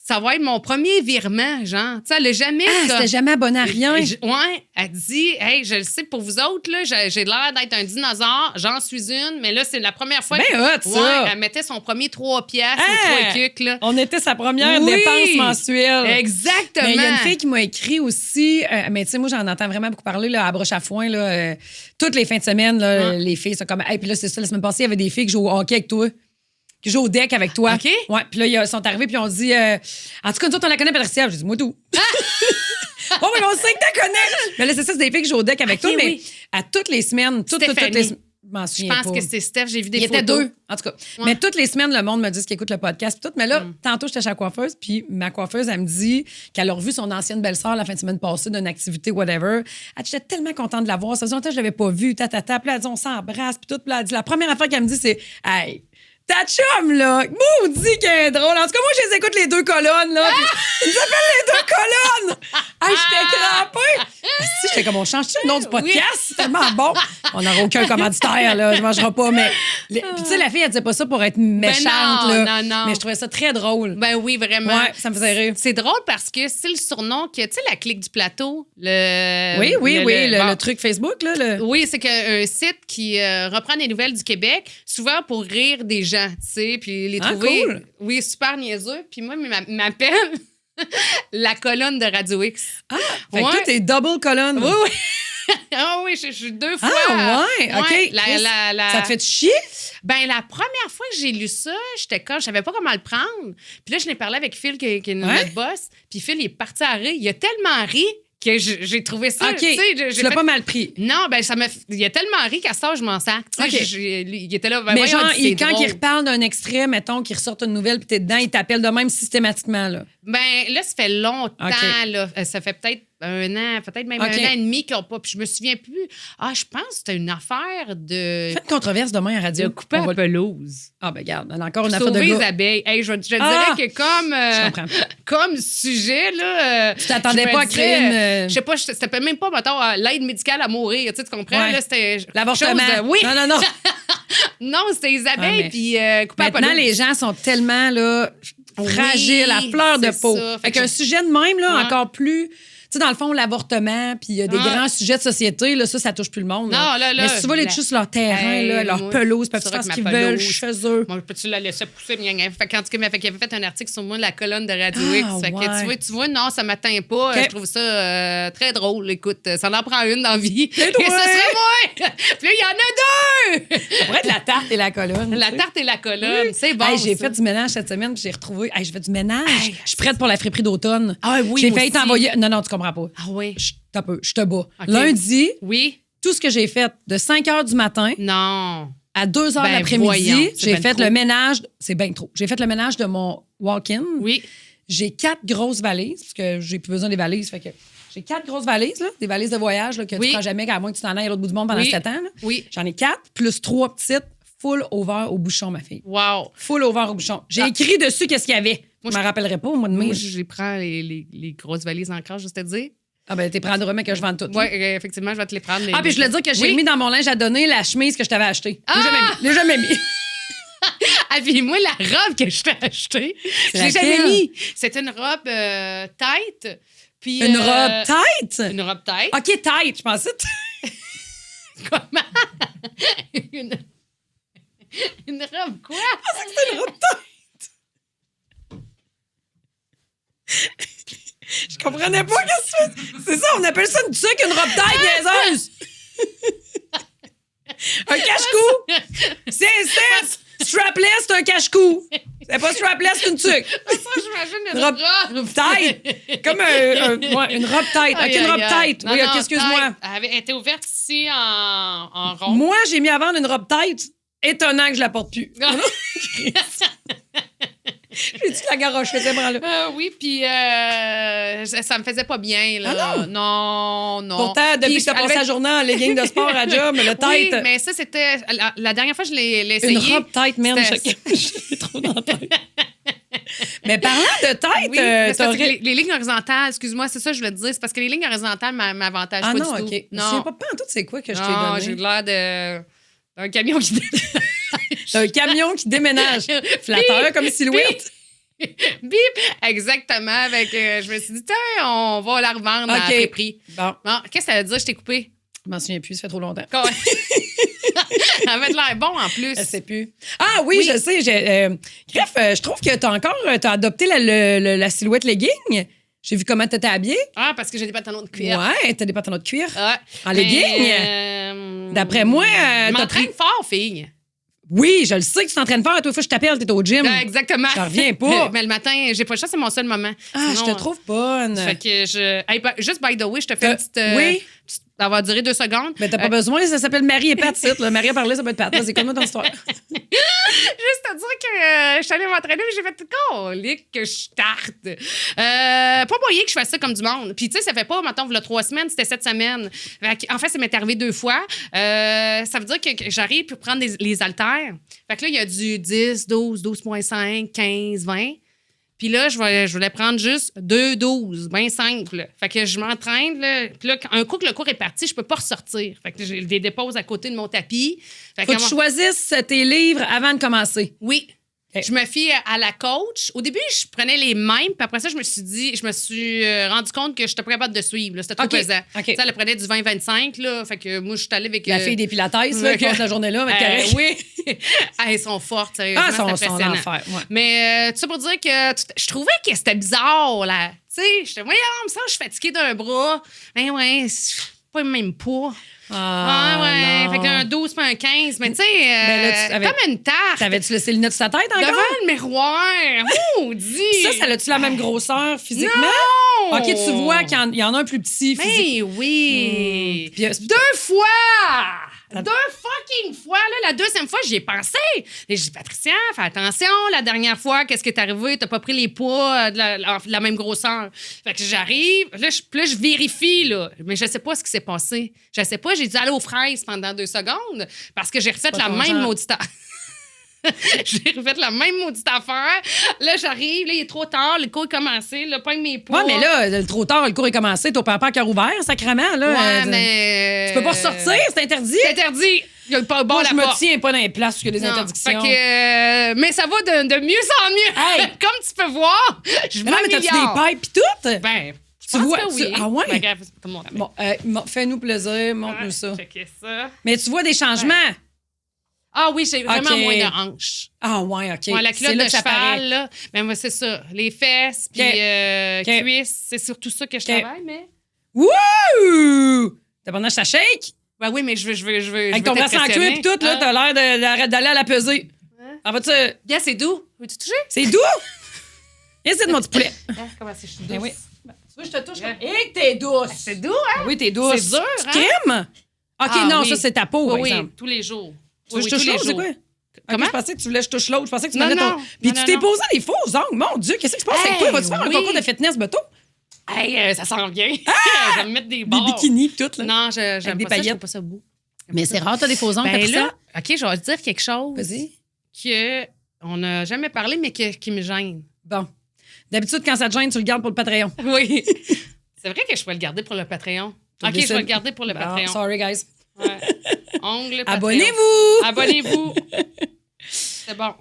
Speaker 1: ça va être mon premier virement, genre. Tu sais, elle n'a jamais.
Speaker 2: C'était jamais abonné à rien.
Speaker 1: Ouais, elle dit hey, je le sais pour vous autres, là, j'ai l'air d'être un dinosaure, j'en suis une, mais là, c'est la première fois
Speaker 2: Ben hot, ça.
Speaker 1: Ouais, elle mettait son premier 3 piastres ou 3 cucs, là.
Speaker 2: On était sa première
Speaker 1: Oui.
Speaker 2: dépense mensuelle.
Speaker 1: Exactement.
Speaker 2: Mais il y a une fille qui m'a écrit aussi, mais tu sais, moi, j'en entends vraiment beaucoup parler là, à broche à foin. Là, toutes les fins de semaine, là, les filles sont comme. Hey, puis là, c'est ça, la semaine passée, il y avait des filles qui jouent au hockey avec toi. Qui jouent au deck avec toi.
Speaker 1: OK.
Speaker 2: Ouais, puis là, ils sont arrivés, puis on dit. En tout cas, nous autres, on la connaît, Patricia. J'ai dit, moi, tout. Oh, mais on sait que tu connais. Mais là, c'est ça, c'est des filles qui jouent au deck avec
Speaker 1: OK,
Speaker 2: toi, mais
Speaker 1: oui.
Speaker 2: à toutes les semaines, toutes les
Speaker 1: Stéphanie.
Speaker 2: semaines.
Speaker 1: Je pense que c'est Steph, j'ai vu des
Speaker 2: Il y
Speaker 1: photos.
Speaker 2: était 2, en tout cas.
Speaker 1: Ouais.
Speaker 2: Mais toutes les semaines, le monde me dit qu'ils écoutent le podcast. Puis tout. Mais là, tantôt, j'étais chez la coiffeuse, puis ma coiffeuse, elle me dit qu'elle a revu son ancienne belle-sœur la fin de semaine passée d'une activité, whatever. Elle dit, j'étais tellement contente de la voir. Ça faisait longtemps que je l'avais pas vue, Puis là, elle dit, on s'embrasse, puis tout. Puis là, elle dit, la première affaire qu'elle me dit, c'est, hey, ta chum, là, maudit qu'elle est drôle. En tout cas, moi, je les écoute les 2 colonnes, là. Puis ils s'appellent les 2 colonnes. Hey, j'étais crampée. Si, j'étais comme, on change-tu le nom du podcast?
Speaker 1: Oui.
Speaker 2: C'est tellement bon. On n'aura aucun commanditaire, là. Je ne mangerai pas, mais. Puis, tu sais, la fille, elle disait pas ça pour être méchante,
Speaker 1: non,
Speaker 2: là.
Speaker 1: non.
Speaker 2: Mais je trouvais ça très drôle.
Speaker 1: Ben oui, vraiment.
Speaker 2: Ouais, ça me faisait rire.
Speaker 1: C'est drôle parce que c'est le surnom que, tu sais, la clique du plateau. Le,
Speaker 2: Oui,
Speaker 1: bon.
Speaker 2: le truc Facebook, là.
Speaker 1: Oui, c'est un site qui reprend des nouvelles du Québec, souvent pour rire des gens, tu sais, puis les
Speaker 2: Ah,
Speaker 1: trouver,
Speaker 2: cool.
Speaker 1: oui, super niaiseux. Puis moi, il m'appelle, La colonne de Radio X.
Speaker 2: Ah, fait que
Speaker 1: Ouais.
Speaker 2: toi, t'es double colonne.
Speaker 1: Oui, oui. Ah oui, je suis 2 fois.
Speaker 2: Ah, ouais, OK.
Speaker 1: Ouais,
Speaker 2: Chris, ça te fait chier?
Speaker 1: Ben, la première fois que j'ai lu ça, j'étais comme, je savais pas comment le prendre. Puis là, je l'ai parlé avec Phil, qui est notre boss. Puis Phil, il est parti à rire. Il a tellement ri que j'ai trouvé ça.
Speaker 2: OK.
Speaker 1: Tu sais,
Speaker 2: Tu l'as pas mal pris.
Speaker 1: Non, ben, il a tellement ri qu'à ça, je m'en sac. Tu sais,
Speaker 2: OK.
Speaker 1: il était là. Ben,
Speaker 2: Mais
Speaker 1: voyons,
Speaker 2: genre,
Speaker 1: c'est
Speaker 2: quand
Speaker 1: drôle.
Speaker 2: il reparle d'un extrait, mettons, qu'il ressorte une nouvelle, puis t'es dedans, il t'appelle de même systématiquement, là.
Speaker 1: Ben, là, ça fait longtemps,
Speaker 2: OK.
Speaker 1: là. Ça fait peut-être un an, peut-être même
Speaker 2: OK.
Speaker 1: 1 an et demi qu'ils n'ont pas. Puis je me souviens plus. Ah, je pense que c'était une affaire de.
Speaker 2: Fais une controverse demain à radio.
Speaker 1: couper
Speaker 2: On
Speaker 1: la
Speaker 2: va-
Speaker 1: pelouse.
Speaker 2: Ah, ben, regarde, on a encore une affaire de
Speaker 1: Sauver les
Speaker 2: gars.
Speaker 1: abeilles. Hey, je te
Speaker 2: Ah!
Speaker 1: dirais que comme,
Speaker 2: Je comprends.
Speaker 1: comme sujet, là.
Speaker 2: Tu t'attendais
Speaker 1: je me
Speaker 2: pas à créer
Speaker 1: disais,
Speaker 2: une...
Speaker 1: Je sais pas, c'était même pas, mettons, l'aide médicale à mourir. Tu sais, tu comprends?
Speaker 2: Ouais.
Speaker 1: Là, c'était.
Speaker 2: L'avortement.
Speaker 1: chose de- Oui.
Speaker 2: Non.
Speaker 1: Non, c'était les abeilles,
Speaker 2: mais
Speaker 1: puis couper la
Speaker 2: Maintenant,
Speaker 1: pelouse.
Speaker 2: les gens sont tellement là, fragiles, à fleur de
Speaker 1: c'est
Speaker 2: peau.
Speaker 1: ça.
Speaker 2: Fait qu'un sujet de même, là,
Speaker 1: Ouais.
Speaker 2: encore plus... Tu sais, dans le fond, l'avortement, puis il y a des
Speaker 1: Ouais.
Speaker 2: grands sujets de société, là, ça touche plus le monde.
Speaker 1: Non, là,
Speaker 2: Mais si tu vas les toucher sur leur terrain,
Speaker 1: Hey,
Speaker 2: là, leur
Speaker 1: moi,
Speaker 2: pelouse, peuvent
Speaker 1: c'est
Speaker 2: faire
Speaker 1: vrai
Speaker 2: ce
Speaker 1: que
Speaker 2: qu'ils
Speaker 1: ma
Speaker 2: veulent
Speaker 1: pelouse-
Speaker 2: chez eux.
Speaker 1: Moi, peux-tu la laisser pousser? Fait qu'en tout cas, il avait fait un article sur moi, la colonne de Radio
Speaker 2: Ah,
Speaker 1: X. Fait que
Speaker 2: ouais.
Speaker 1: tu vois, non, ça m'atteint pas.
Speaker 2: OK.
Speaker 1: Je trouve ça très drôle. Écoute, ça en prend une dans la vie.
Speaker 2: C'est
Speaker 1: Et
Speaker 2: toi.
Speaker 1: ce serait moi! Puis là, il y en a 2!
Speaker 2: Ça pourrait être la tarte et la colonne.
Speaker 1: La
Speaker 2: tu sais.
Speaker 1: tarte et la colonne. C'est bon.
Speaker 2: Hey, j'ai
Speaker 1: ça.
Speaker 2: fait du ménage cette semaine, puis j'ai retrouvé. Hey, j'ai fait du ménage.
Speaker 1: Hey,
Speaker 2: Je suis prête pour la friperie d'automne.
Speaker 1: Ah oui,
Speaker 2: J'ai
Speaker 1: moi
Speaker 2: failli
Speaker 1: aussi.
Speaker 2: t'envoyer. Non, tu comprends pas.
Speaker 1: Ah oui.
Speaker 2: Je te bats.
Speaker 1: OK.
Speaker 2: Lundi,
Speaker 1: Oui.
Speaker 2: tout ce que j'ai fait de 5 h du matin
Speaker 1: Non.
Speaker 2: à 2 h
Speaker 1: Ben,
Speaker 2: l'après-midi,
Speaker 1: voyons, c'est
Speaker 2: j'ai
Speaker 1: ben
Speaker 2: fait
Speaker 1: trop.
Speaker 2: le ménage. C'est bien trop. J'ai fait le ménage de mon walk-in.
Speaker 1: Oui.
Speaker 2: J'ai 4 grosses valises, parce que j'ai plus besoin des valises. Fait que j'ai 4 grosses valises, là, des valises de voyage là, que
Speaker 1: Oui.
Speaker 2: tu prends jamais, à moins que tu t'en ailles à l'autre bout du monde pendant
Speaker 1: Oui.
Speaker 2: 7 ans. Là.
Speaker 1: Oui.
Speaker 2: J'en ai 4, plus 3 petites, full over au bouchon, ma fille.
Speaker 1: Wow.
Speaker 2: Full over au bouchon. J'ai
Speaker 1: Ah.
Speaker 2: écrit dessus qu'est-ce qu'il y avait.
Speaker 1: Moi,
Speaker 2: Je m'en rappellerai pas au mois de mai.
Speaker 1: Moi, je les prends, les grosses valises en crash, juste te dire.
Speaker 2: Ah ben, t'es prendre mais que je vende tout.
Speaker 1: Oui, effectivement, je vais te les prendre.
Speaker 2: Ah, puis je voulais dire que j'ai
Speaker 1: Oui.
Speaker 2: mis dans mon linge à donner la chemise que je t'avais achetée.
Speaker 1: Ah!
Speaker 2: Je l'ai jamais mis.
Speaker 1: Ah, puis moi, la robe que je t'ai achetée, je l'ai
Speaker 2: laquelle?
Speaker 1: jamais mis. C'est une robe tête. Puis,
Speaker 2: Une robe tête?
Speaker 1: Une robe tête.
Speaker 2: OK, tête, je pensais.
Speaker 1: Comment? une... une robe quoi?
Speaker 2: C'est une robe tête. Je comprenais pas qu'est-ce que tu fais. C'est ça, on appelle ça une tuque, une robe tête niaiseuse. Un cache-cou. C'est strapless, c'est un cache-cou. C'est pas strapless, c'est une tuque.
Speaker 1: Ça, j'imagine une
Speaker 2: Robe
Speaker 1: robe.
Speaker 2: tête. Comme ouais, une robe tête. OK, une robe tête. Oui, OK, excuse-moi.
Speaker 1: Elle avait été ouverte ici en rond.
Speaker 2: Moi, j'ai mis à vendre une robe tête. Étonnant que je la porte plus. J'ai dit que la garoche faisait branle-là.
Speaker 1: Oui, puis ça me faisait pas bien, là.
Speaker 2: Ah
Speaker 1: non?
Speaker 2: Pourtant, depuis
Speaker 1: Puis,
Speaker 2: que tu as passé
Speaker 1: elle
Speaker 2: la journée en legging de sport à job, le tête.
Speaker 1: Oui, mais ça, c'était... La dernière fois, je l'ai essayé.
Speaker 2: Une robe tête, man.
Speaker 1: C'était-
Speaker 2: J'ai trop dans la tête. Mais parlant de tête,
Speaker 1: Oui, mais c'est parce que
Speaker 2: t'aurais-
Speaker 1: les lignes horizontales, excuse-moi, c'est ça que je voulais te dire. C'est parce que les lignes horizontales m'avantagent
Speaker 2: Ah
Speaker 1: pas
Speaker 2: non,
Speaker 1: du
Speaker 2: OK.
Speaker 1: tout.
Speaker 2: Je sais pas en tout c'est quoi que je t'ai
Speaker 1: Non,
Speaker 2: donné.
Speaker 1: j'ai l'air d'un camion qui
Speaker 2: C'est un camion qui déménage. Flatteur comme silhouette.
Speaker 1: Bip! Exactement. Avec, je me suis dit, tiens, on va la revendre à
Speaker 2: OK.
Speaker 1: prix prix.
Speaker 2: Bon,
Speaker 1: Bon, qu'est-ce que ça veut dire? Je t'ai coupé.
Speaker 2: je m'en souviens plus, ça fait trop longtemps.
Speaker 1: Quoi? Ça avait de l'air bon en plus.
Speaker 2: Je sais plus. Ah oui, je sais. Bref, je trouve que t'as adopté la silhouette legging. J'ai vu comment t'étais habillée.
Speaker 1: Ah, parce que j'ai des pantalons de cuir.
Speaker 2: Ouais, t'as des pantalons de cuir.
Speaker 1: Ah.
Speaker 2: En legging? D'après moi,
Speaker 1: je
Speaker 2: t'as
Speaker 1: m'entraîne
Speaker 2: pris...
Speaker 1: fort, fille.
Speaker 2: Oui, je le sais que tu t'entraînes fort. À toi, fois, je t'appelle, t'es au gym.
Speaker 1: Exactement.
Speaker 2: J'en reviens pas.
Speaker 1: Mais le matin, j'ai pas le choix, c'est mon seul moment.
Speaker 2: Ah,
Speaker 1: Sinon,
Speaker 2: je te trouve bonne.
Speaker 1: Fait que juste by the way, je te fais une petite.
Speaker 2: Oui.
Speaker 1: Ça va durer 2 secondes.
Speaker 2: Mais t'as pas besoin, ça s'appelle Marie et Pat, là. Marie a parlé, ça peut être Pat. C'est comme moi ton histoire.
Speaker 1: Juste à dire que je suis allée m'entraîner et j'ai fait colique que je tarte. Pas moyen que je fasse ça comme du monde. Puis, tu sais, ça fait pas, mettons, il y a 3 semaines, c'était 7 semaines. En fait, ça m'est arrivé 2 fois. Ça veut dire que j'arrive pour prendre les haltères. Fait que là, il y a du 10, 12, 12,5, 15, 20. Puis là, je voulais prendre juste 2, 12, bien simple. Fait que je m'entraîne. Là. Puis là, un coup que le cours est parti, je peux pas ressortir. Fait que je les dépose à côté de mon tapis. Fait
Speaker 2: Faut que
Speaker 1: que
Speaker 2: tu choisisses tes livres avant de commencer.
Speaker 1: oui. Je me fie à la coach. Au début, je prenais les mêmes, puis après ça, je me suis rendu compte que je n'étais pas capable de suivre. Là. C'était trop pesant.
Speaker 2: OK.
Speaker 1: Tu sais, elle prenait du 20-25, là. Fait que moi, je suis allée avec...
Speaker 2: La fille des pilates, là, qui passe la journée là, avec
Speaker 1: oui. Elles sont fortes, sérieusement.
Speaker 2: Sont l'enfer, ouais.
Speaker 1: Mais tout ça pour dire que je trouvais que c'était bizarre, là. Tu sais, j'étais, voyons, ça, je suis fatiguée d'un bras. Ben ouais, c'est pas le même poids.
Speaker 2: Ah,
Speaker 1: ouais. Fait qu'un 12 pas un 15. Mais tu sais, comme une tarte.
Speaker 2: T'avais-tu laissé le nez de sa tête encore?
Speaker 1: Devant le miroir. Maudit.
Speaker 2: Ça a-tu la même grosseur physiquement?
Speaker 1: Non!
Speaker 2: OK, tu vois qu'il y en a un plus petit physiquement.
Speaker 1: Mais oui.
Speaker 2: Puis,
Speaker 1: 2 fois! 2 fucking fois! Là, la deuxième fois, j'y ai pensé. Et j'ai dit, Patricia, fais attention. La dernière fois, qu'est-ce qui est arrivé? T'as pas pris les poids de la même grosseur. Fait que j'arrive. Là, je vérifie, là. Mais je sais pas ce qui s'est passé. Je sais pas. J'ai dû aller aux fraises pendant 2 secondes parce que j'ai refait la même maudite j'ai refait la même maudite affaire. Là, j'arrive, là, il est trop tard, le cours est commencé, là, pas mes poids.
Speaker 2: Ouais, mais là, trop tard, le cours est commencé, ton papa a cœur ouvert, sacrément, là.
Speaker 1: Ouais, mais.
Speaker 2: Tu peux pas ressortir, c'est interdit.
Speaker 1: C'est interdit. Il y a pas bon
Speaker 2: Moi,
Speaker 1: la
Speaker 2: je
Speaker 1: porte.
Speaker 2: me tiens pas dans les places où il y a des interdictions.
Speaker 1: Fait que, mais ça va de mieux en mieux.
Speaker 2: Hey!
Speaker 1: Comme tu peux voir, je
Speaker 2: Mais non, mais t'as-tu
Speaker 1: m'améliore.
Speaker 2: des pailles pis tout?
Speaker 1: Ben, je
Speaker 2: Tu
Speaker 1: pense
Speaker 2: vois,
Speaker 1: que oui.
Speaker 2: ah ouais?
Speaker 1: Ben, regarde, tout le monde.
Speaker 2: Bon, fais-nous plaisir, montre-nous ça.
Speaker 1: Checker ça.
Speaker 2: Mais tu vois des changements?
Speaker 1: Ah oui, j'ai vraiment
Speaker 2: OK.
Speaker 1: moins de hanches.
Speaker 2: Ah ouais, OK.
Speaker 1: Ouais, la
Speaker 2: C'est
Speaker 1: culotte
Speaker 2: là
Speaker 1: de
Speaker 2: que ça
Speaker 1: cheval,
Speaker 2: paraît.
Speaker 1: là. Ben, moi, c'est ça. Les fesses, puis
Speaker 2: OK.
Speaker 1: cuisses, c'est surtout ça que je
Speaker 2: OK.
Speaker 1: travaille, mais.
Speaker 2: Wouh! T'as pendant que ça shake?
Speaker 1: Ben oui, mais je veux.
Speaker 2: Avec ton bras sans cuir pis tout, là, t'as l'air d'aller à la pesée. En vas-tu...
Speaker 1: Bien, c'est doux. Veux-tu toucher?
Speaker 2: C'est doux? Viens ici de mon petit poulet.
Speaker 1: Comment c'est douce?
Speaker 2: Ben oui. Ben, tu veux, je te touche comme... Hé, que t'es douce!
Speaker 1: C'est doux, hein?
Speaker 2: Oui, t'es douce.
Speaker 1: C'est dur,
Speaker 2: Tu
Speaker 1: hein?
Speaker 2: crèmes? OK,
Speaker 1: Ah,
Speaker 2: non,
Speaker 1: oui.
Speaker 2: ça, c'est ta peau, par
Speaker 1: Oui,
Speaker 2: exemple.
Speaker 1: tous les jours.
Speaker 2: Tu veux que
Speaker 1: Oui,
Speaker 2: je touche
Speaker 1: tous les
Speaker 2: l'autre, c'est
Speaker 1: jours.
Speaker 2: quoi?
Speaker 1: Comment?
Speaker 2: OK, je pensais que tu voulais que je touche l'autre. Je pensais que tu
Speaker 1: Non,
Speaker 2: me
Speaker 1: non.
Speaker 2: Puis
Speaker 1: Non,
Speaker 2: tu
Speaker 1: non,
Speaker 2: t'es
Speaker 1: non.
Speaker 2: posé des faux ongles. Mon Dieu, qu'est-ce qui se passe avec toi? Vas-tu faire un
Speaker 1: oui.
Speaker 2: concours de fitness bateau?
Speaker 1: Hey, ça sent bien. Je vais me mettre des
Speaker 2: Des
Speaker 1: bords.
Speaker 2: bikinis pis tout, là.
Speaker 1: Non, j'aime
Speaker 2: des
Speaker 1: pas ça. Je
Speaker 2: paillettes.
Speaker 1: trouve pas ça beau.
Speaker 2: Mais c'est rare, t'as des faux ongles,
Speaker 1: Ben
Speaker 2: Patricia?
Speaker 1: là, OK, je vais te dire quelque chose
Speaker 2: Vas-y.
Speaker 1: que on n'a jamais parlé, mais qui me gêne.
Speaker 2: Bon. D'habitude, quand ça te gêne, tu le gardes pour le Patreon.
Speaker 1: Oui. C'est vrai que je peux le garder pour le Patreon.
Speaker 2: Tu
Speaker 1: OK, je
Speaker 2: décides.
Speaker 1: vais le garder pour le
Speaker 2: Bon,
Speaker 1: Patreon.
Speaker 2: sorry, guys.
Speaker 1: Ouais. Ongles, Patreon.
Speaker 2: Abonnez-vous!
Speaker 1: Abonnez-vous. C'est bon.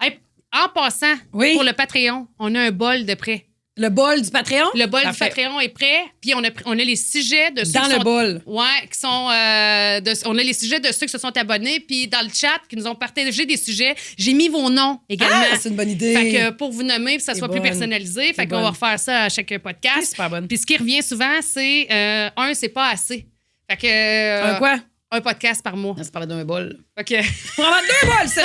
Speaker 1: Hey, en passant,
Speaker 2: Oui.
Speaker 1: pour le Patreon, on a un bol de prêt.
Speaker 2: Le bol du Patreon?
Speaker 1: Le bol
Speaker 2: Parfait.
Speaker 1: du Patreon est prêt, puis on a les sujets de ceux
Speaker 2: Dans
Speaker 1: qui
Speaker 2: le
Speaker 1: sont...
Speaker 2: bol.
Speaker 1: Ouais, qui sont... on a les sujets de ceux qui se sont abonnés, puis dans le chat, qui nous ont partagé des sujets. J'ai mis vos noms également.
Speaker 2: Ah, c'est une bonne idée.
Speaker 1: Fait que pour vous nommer, puis que ça
Speaker 2: C'est
Speaker 1: soit plus
Speaker 2: bonne.
Speaker 1: personnalisé. Fait
Speaker 2: C'est
Speaker 1: qu'on va
Speaker 2: bonne.
Speaker 1: refaire ça à chaque
Speaker 2: C'est
Speaker 1: podcast.
Speaker 2: super bonne.
Speaker 1: Puis ce qui revient souvent, c'est c'est pas assez. Fait que...
Speaker 2: Un quoi?
Speaker 1: Un podcast par mois.
Speaker 2: On se parlait d'un bol.
Speaker 1: OK.
Speaker 2: On va en mettre 2 bols, ça!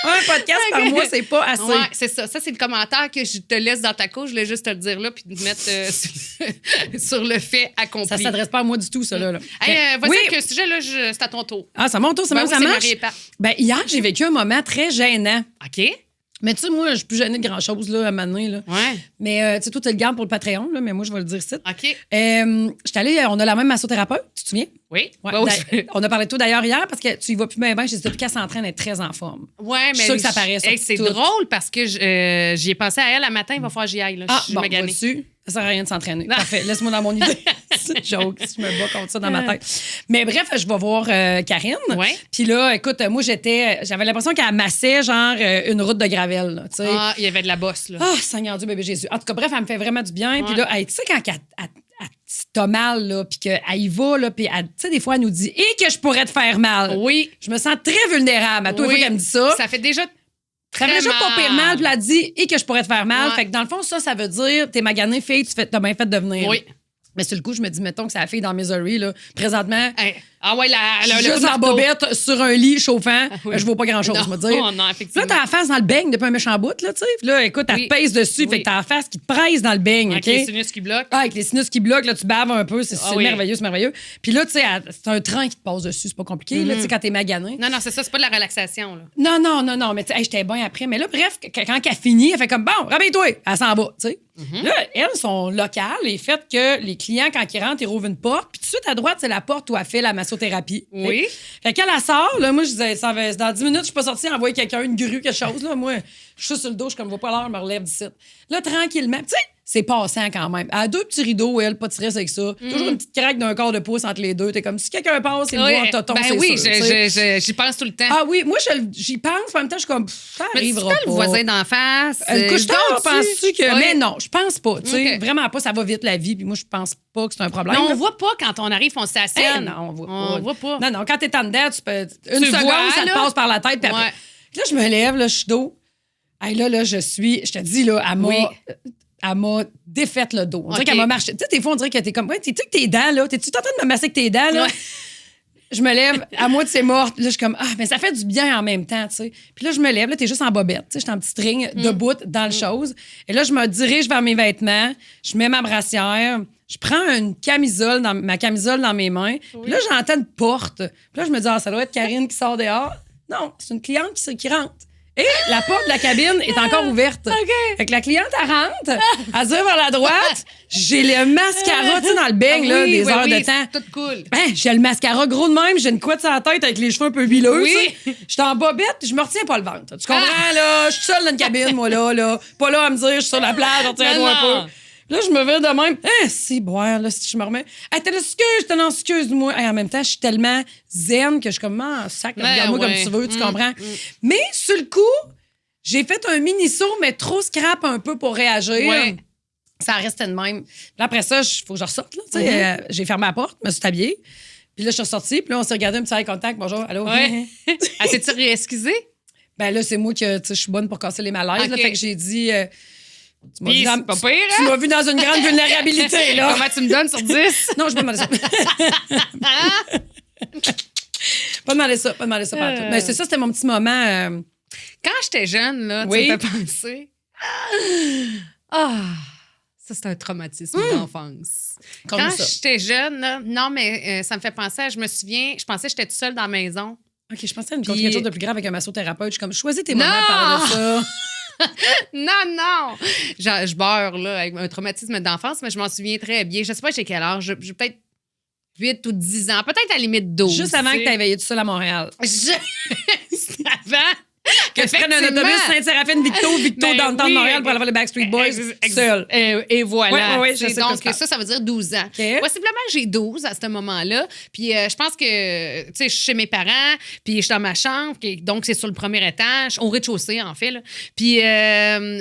Speaker 2: Un podcast par mois, c'est pas assez.
Speaker 1: Ouais, c'est ça. Ça, c'est le commentaire que je te laisse dans ta couche. Je voulais juste te le dire là, puis te mettre sur le fait accompli.
Speaker 2: Ça s'adresse pas à moi du tout, ça, là.
Speaker 1: Hey, vas-y
Speaker 2: Oui.
Speaker 1: avec un sujet, là, c'est à ton tour.
Speaker 2: Ah, ça monte, c'est
Speaker 1: Ben
Speaker 2: même
Speaker 1: oui,
Speaker 2: ça
Speaker 1: c'est
Speaker 2: marche?
Speaker 1: Marie-Pat.
Speaker 2: Ben, hier, j'ai vécu un moment très gênant.
Speaker 1: OK.
Speaker 2: Mais tu sais, moi, je suis plus gênée de grand-chose, là, à un moment donné, là.
Speaker 1: Ouais.
Speaker 2: Mais, tu sais, toi, tu le gardes pour le Patreon, là, mais moi, je vais le dire ici.
Speaker 1: OK.
Speaker 2: J'étais allée, on a la même massothérapeute, tu te souviens?
Speaker 1: Oui.
Speaker 2: Ouais,
Speaker 1: Ben oui.
Speaker 2: on a parlé de toi d'ailleurs hier parce que tu y vas plus bien, j'ai dit depuis qu'elle s'entraîne, elle est très en forme.
Speaker 1: Ouais,
Speaker 2: Je suis
Speaker 1: mais.
Speaker 2: sûre que ça paraît, ça,
Speaker 1: Hey, c'est
Speaker 2: tout.
Speaker 1: drôle parce que j'y ai pensé à elle le matin, il va falloir que j'y aille. Là.
Speaker 2: Ah,
Speaker 1: je suis
Speaker 2: bon,
Speaker 1: maganée.
Speaker 2: dessus, ça sert à rien de s'entraîner.
Speaker 1: Non.
Speaker 2: Parfait, laisse-moi dans mon idée. C'est une joke, si je me bats contre ça dans ma tête. Mais bref, je vais voir Karine.
Speaker 1: Ouais.
Speaker 2: Puis là, écoute, moi, j'avais l'impression qu'elle massait genre une route de gravel, là, tu sais.
Speaker 1: Ah, il y avait de la bosse, là.
Speaker 2: Ah, Seigneur Dieu, bébé Jésus. En tout cas, bref, elle me fait vraiment du bien. Puis
Speaker 1: Ouais.
Speaker 2: là, hey, tu sais, quand elle t'as mal, là, puis qu'elle y va, là, puis tu sais, des fois, elle nous dit « Et que je pourrais te faire mal! »
Speaker 1: Oui.
Speaker 2: Je me sens très vulnérable à toi,
Speaker 1: Oui.
Speaker 2: qu'elle me dit ça.
Speaker 1: Ça fait déjà.
Speaker 2: Ça fait déjà pas pire mal, puis elle dit « Et que je pourrais te faire mal!
Speaker 1: Ouais.
Speaker 2: Fait que dans le fond, ça veut dire « T'es maganée, fille, t'as bien fait de venir. »
Speaker 1: Oui.
Speaker 2: Mais sur le coup, je me dis, mettons que c'est la fille dans Missouri, là. Présentement,
Speaker 1: Hey. Ah, ouais,
Speaker 2: je suis
Speaker 1: le
Speaker 2: juste
Speaker 1: coup de
Speaker 2: en
Speaker 1: marteau.
Speaker 2: bobette sur un lit chauffant.
Speaker 1: oui.
Speaker 2: Je vaux pas grand-chose,
Speaker 1: Non.
Speaker 2: je me dire.
Speaker 1: Oh, non, effectivement.
Speaker 2: Là, t'as la face dans le beigne depuis un méchant bout, là, tu sais. Puis là, écoute, elle
Speaker 1: Oui.
Speaker 2: te pèse dessus,
Speaker 1: Oui.
Speaker 2: fait que t'as la face qui te presse dans le beigne,
Speaker 1: Avec
Speaker 2: OK?
Speaker 1: les sinus qui bloquent.
Speaker 2: Ah, avec les sinus qui bloquent, là, tu baves un peu, c'est
Speaker 1: Ah oui.
Speaker 2: merveilleux, c'est merveilleux. Puis là, tu sais, c'est un train qui te passe dessus, c'est pas compliqué, là, tu sais, quand t'es magané.
Speaker 1: Non, c'est ça, c'est pas de la relaxation, là.
Speaker 2: Non, mais tu sais, hey, j'étais bien après. Mais là, bref, quand elle finit, elle fait comme, bon, réveille-toi, elle s'en va, tu sais. Là, elles sont locales et fait que les clients, quand ils rentrent, ils rouvrent une porte, puis tout de suite à droite, c'est la porte où elle fait la massothérapie.
Speaker 1: Oui.
Speaker 2: Fait qu'elle la sort, là, moi, je disais, dans 10 minutes, je suis pas sortie envoyer quelqu'un, une grue, quelque chose, là. Moi, je suis sur le dos, je suis comme, va pas l'heure, je me relève d'ici. Là, tranquillement. Tu sais, c'est passant quand même. Elle a 2 petits rideaux, elle, pas de stress avec ça. Toujours une petite craque d'un quart de pouce entre les deux. T'es comme, si quelqu'un passe, il me voit en toton, c'est
Speaker 1: oui,
Speaker 2: sûr.
Speaker 1: j'y pense tout le temps.
Speaker 2: Ah oui, moi, j'y pense. En même temps, je suis comme, ça arrivera pas.
Speaker 1: Le voisin d'en face.
Speaker 2: Le couche-tard, penses-tu que...
Speaker 1: Oui.
Speaker 2: Mais non, je pense pas. Tu sais,
Speaker 1: OK.
Speaker 2: vraiment pas, ça va vite la vie. Puis moi, je pense pas que c'est un problème.
Speaker 1: Mais on
Speaker 2: là.
Speaker 1: voit pas quand on arrive, on stationne.
Speaker 2: Non, on voit pas.
Speaker 1: On voit pas.
Speaker 2: Non, non, quand t'es en dedans, tu peux... Une seconde,
Speaker 1: vois,
Speaker 2: ça te
Speaker 1: là.
Speaker 2: passe par la tête. Puis après...
Speaker 1: Ouais.
Speaker 2: Puis là, je me lève, là, je suis dos. Hey, là, je te dis, là, elle m'a défaite le dos. On dirait
Speaker 1: OK.
Speaker 2: qu'elle m'a marché. Tu sais, des fois, on dirait que t'es comme, ouais, t'es-tu que tes dents, là? T'es-tu en train de me masser avec tes dents, là?
Speaker 1: Ouais.
Speaker 2: Je me lève, à moitié morte. Là, je suis comme, mais ça fait du bien en même temps, tu sais. Puis là, je me lève, là, t'es juste en bobette. Tu sais, j'étais en petit string, debout, dans le chose. Et là, je me dirige vers mes vêtements. Je mets ma brassière. Je prends ma camisole dans mes mains. Puis là, j'entends une porte. Puis là, je me dis, ça doit être Karine qui sort dehors. Non, c'est une cliente qui rentre. Et la porte de la cabine est encore ouverte.
Speaker 1: OK.
Speaker 2: Fait que la cliente, elle rentre, elle se dirige vers la droite. J'ai le mascara, tu sais, dans le beigne, là, des heures de temps.
Speaker 1: C'est tout cool.
Speaker 2: J'ai le mascara gros de même, j'ai une couette sur la tête avec les cheveux un peu huileux.
Speaker 1: Oui.
Speaker 2: Tu sais. J'étais en bobette, je me retiens pas le ventre. Tu comprends, là? Je suis seule dans une cabine, moi, là. Pas là à me dire, je suis sur la plage, retiens-toi un peu. Là, je me vais de même. C'est boire, là, si je me remets. Excuse-moi. En même temps, je suis tellement zen que je suis comme, sac, regarde-moi comme tu veux, tu comprends? Mais, sur le coup, j'ai fait un mini-saut, mais trop scrap un peu pour réagir.
Speaker 1: Ouais.
Speaker 2: Ça restait de même. Puis après ça, il faut que je ressorte, là. Tu sais, j'ai fermé la porte, me suis habillée. Puis là, je suis ressortie, puis là, on s'est regardé un petit eye contact. Bonjour, allô?
Speaker 1: Ouais. Elle s'est-tu réexcusée?
Speaker 2: Ben là, c'est moi que, tu sais, je suis bonne pour casser les malaises. Là,
Speaker 1: OK.
Speaker 2: fait que j'ai dit... tu m'as
Speaker 1: Puis,
Speaker 2: vu dans-
Speaker 1: c'est pas pire, hein?
Speaker 2: tu m'as vu dans une grande vulnérabilité, là.
Speaker 1: Comment tu me donnes sur 10?
Speaker 2: Non, je peux demander ça. Pas demander ça, pas tout. Mais c'est ça, c'était mon petit moment.
Speaker 1: Quand j'étais jeune, là,
Speaker 2: Oui.
Speaker 1: tu me fais penser. Ça, c'est un traumatisme d'enfance.
Speaker 2: Conte-nous
Speaker 1: Quand
Speaker 2: ça.
Speaker 1: j'étais jeune, là, non, mais ça me fait penser, je me souviens, je pensais que j'étais toute seule dans la maison.
Speaker 2: OK, je pensais à
Speaker 1: Puis-
Speaker 2: quelque chose de plus grave avec un massothérapeute. Je suis comme, choisis tes
Speaker 1: Non!
Speaker 2: moments pour parler de ça.
Speaker 1: Non! Je beurre, là, avec un traumatisme d'enfance, mais je m'en souviens très bien. Je sais pas j'ai quel âge, j'ai peut-être 8 ou 10 ans, peut-être à la limite 12.
Speaker 2: Juste avant
Speaker 1: tu
Speaker 2: que
Speaker 1: sais.
Speaker 2: tu veillé tout seul à Montréal.
Speaker 1: C'était avant
Speaker 2: Que tu prennes un
Speaker 1: Effectivement.
Speaker 2: autobus Saint-Séraphin-Victo
Speaker 1: Ben
Speaker 2: dans le temps de
Speaker 1: oui.
Speaker 2: Montréal pour aller voir les Backstreet Boys seul.
Speaker 1: Et voilà.
Speaker 2: Ouais, je
Speaker 1: C'est
Speaker 2: sais de
Speaker 1: donc,
Speaker 2: quoi tu parles.
Speaker 1: ça veut dire 12 ans.
Speaker 2: OK.
Speaker 1: Possiblement, j'ai 12 à ce moment-là. Puis je pense que, tu sais, je suis chez mes parents, puis je suis dans ma chambre, donc c'est sur le premier étage, au rez-de-chaussée, en fait. Là. Puis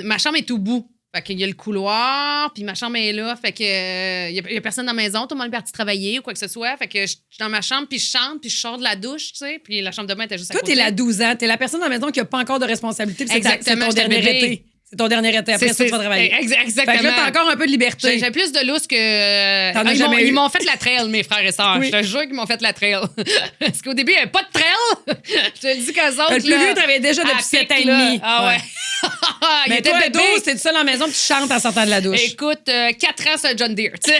Speaker 1: ma chambre est au bout. Fait qu'il y a le couloir, puis ma chambre est là. Fait que il y a personne dans la maison, tout le monde est parti travailler ou quoi que ce soit. Fait que je suis dans ma chambre, puis je chante, puis je sors de la douche, tu sais. Puis la chambre de bain était juste à
Speaker 2: Toi,
Speaker 1: côté.
Speaker 2: t'es la 12 ans. T'es la personne dans la maison qui n'a pas encore de responsabilité. puis
Speaker 1: Exactement,
Speaker 2: C'est ton
Speaker 1: j'étais
Speaker 2: dernier
Speaker 1: bébé.
Speaker 2: été. C'est ton dernier été. Après ça, tu vas travailler.
Speaker 1: Exactement.
Speaker 2: Fait que là, t'as encore un peu de liberté.
Speaker 1: J'ai plus de lousse que.
Speaker 2: T'en as jamais eu.
Speaker 1: Ils m'ont fait la trail, mes frères et sœurs.
Speaker 2: Oui.
Speaker 1: Je te jure qu'ils m'ont fait la trail. Parce qu'au début, il n'y avait pas de trail. Je te le dis qu'eux autres.
Speaker 2: Le plus vieux travaillait déjà depuis 7 ans et demi.
Speaker 1: Ah ouais. Il
Speaker 2: Mais
Speaker 1: était
Speaker 2: toi,
Speaker 1: bébé.
Speaker 2: 12, t'es tout seul à la maison puis tu chantes en sortant de la douche.
Speaker 1: Écoute, 4 ans sur John Deere, tu sais.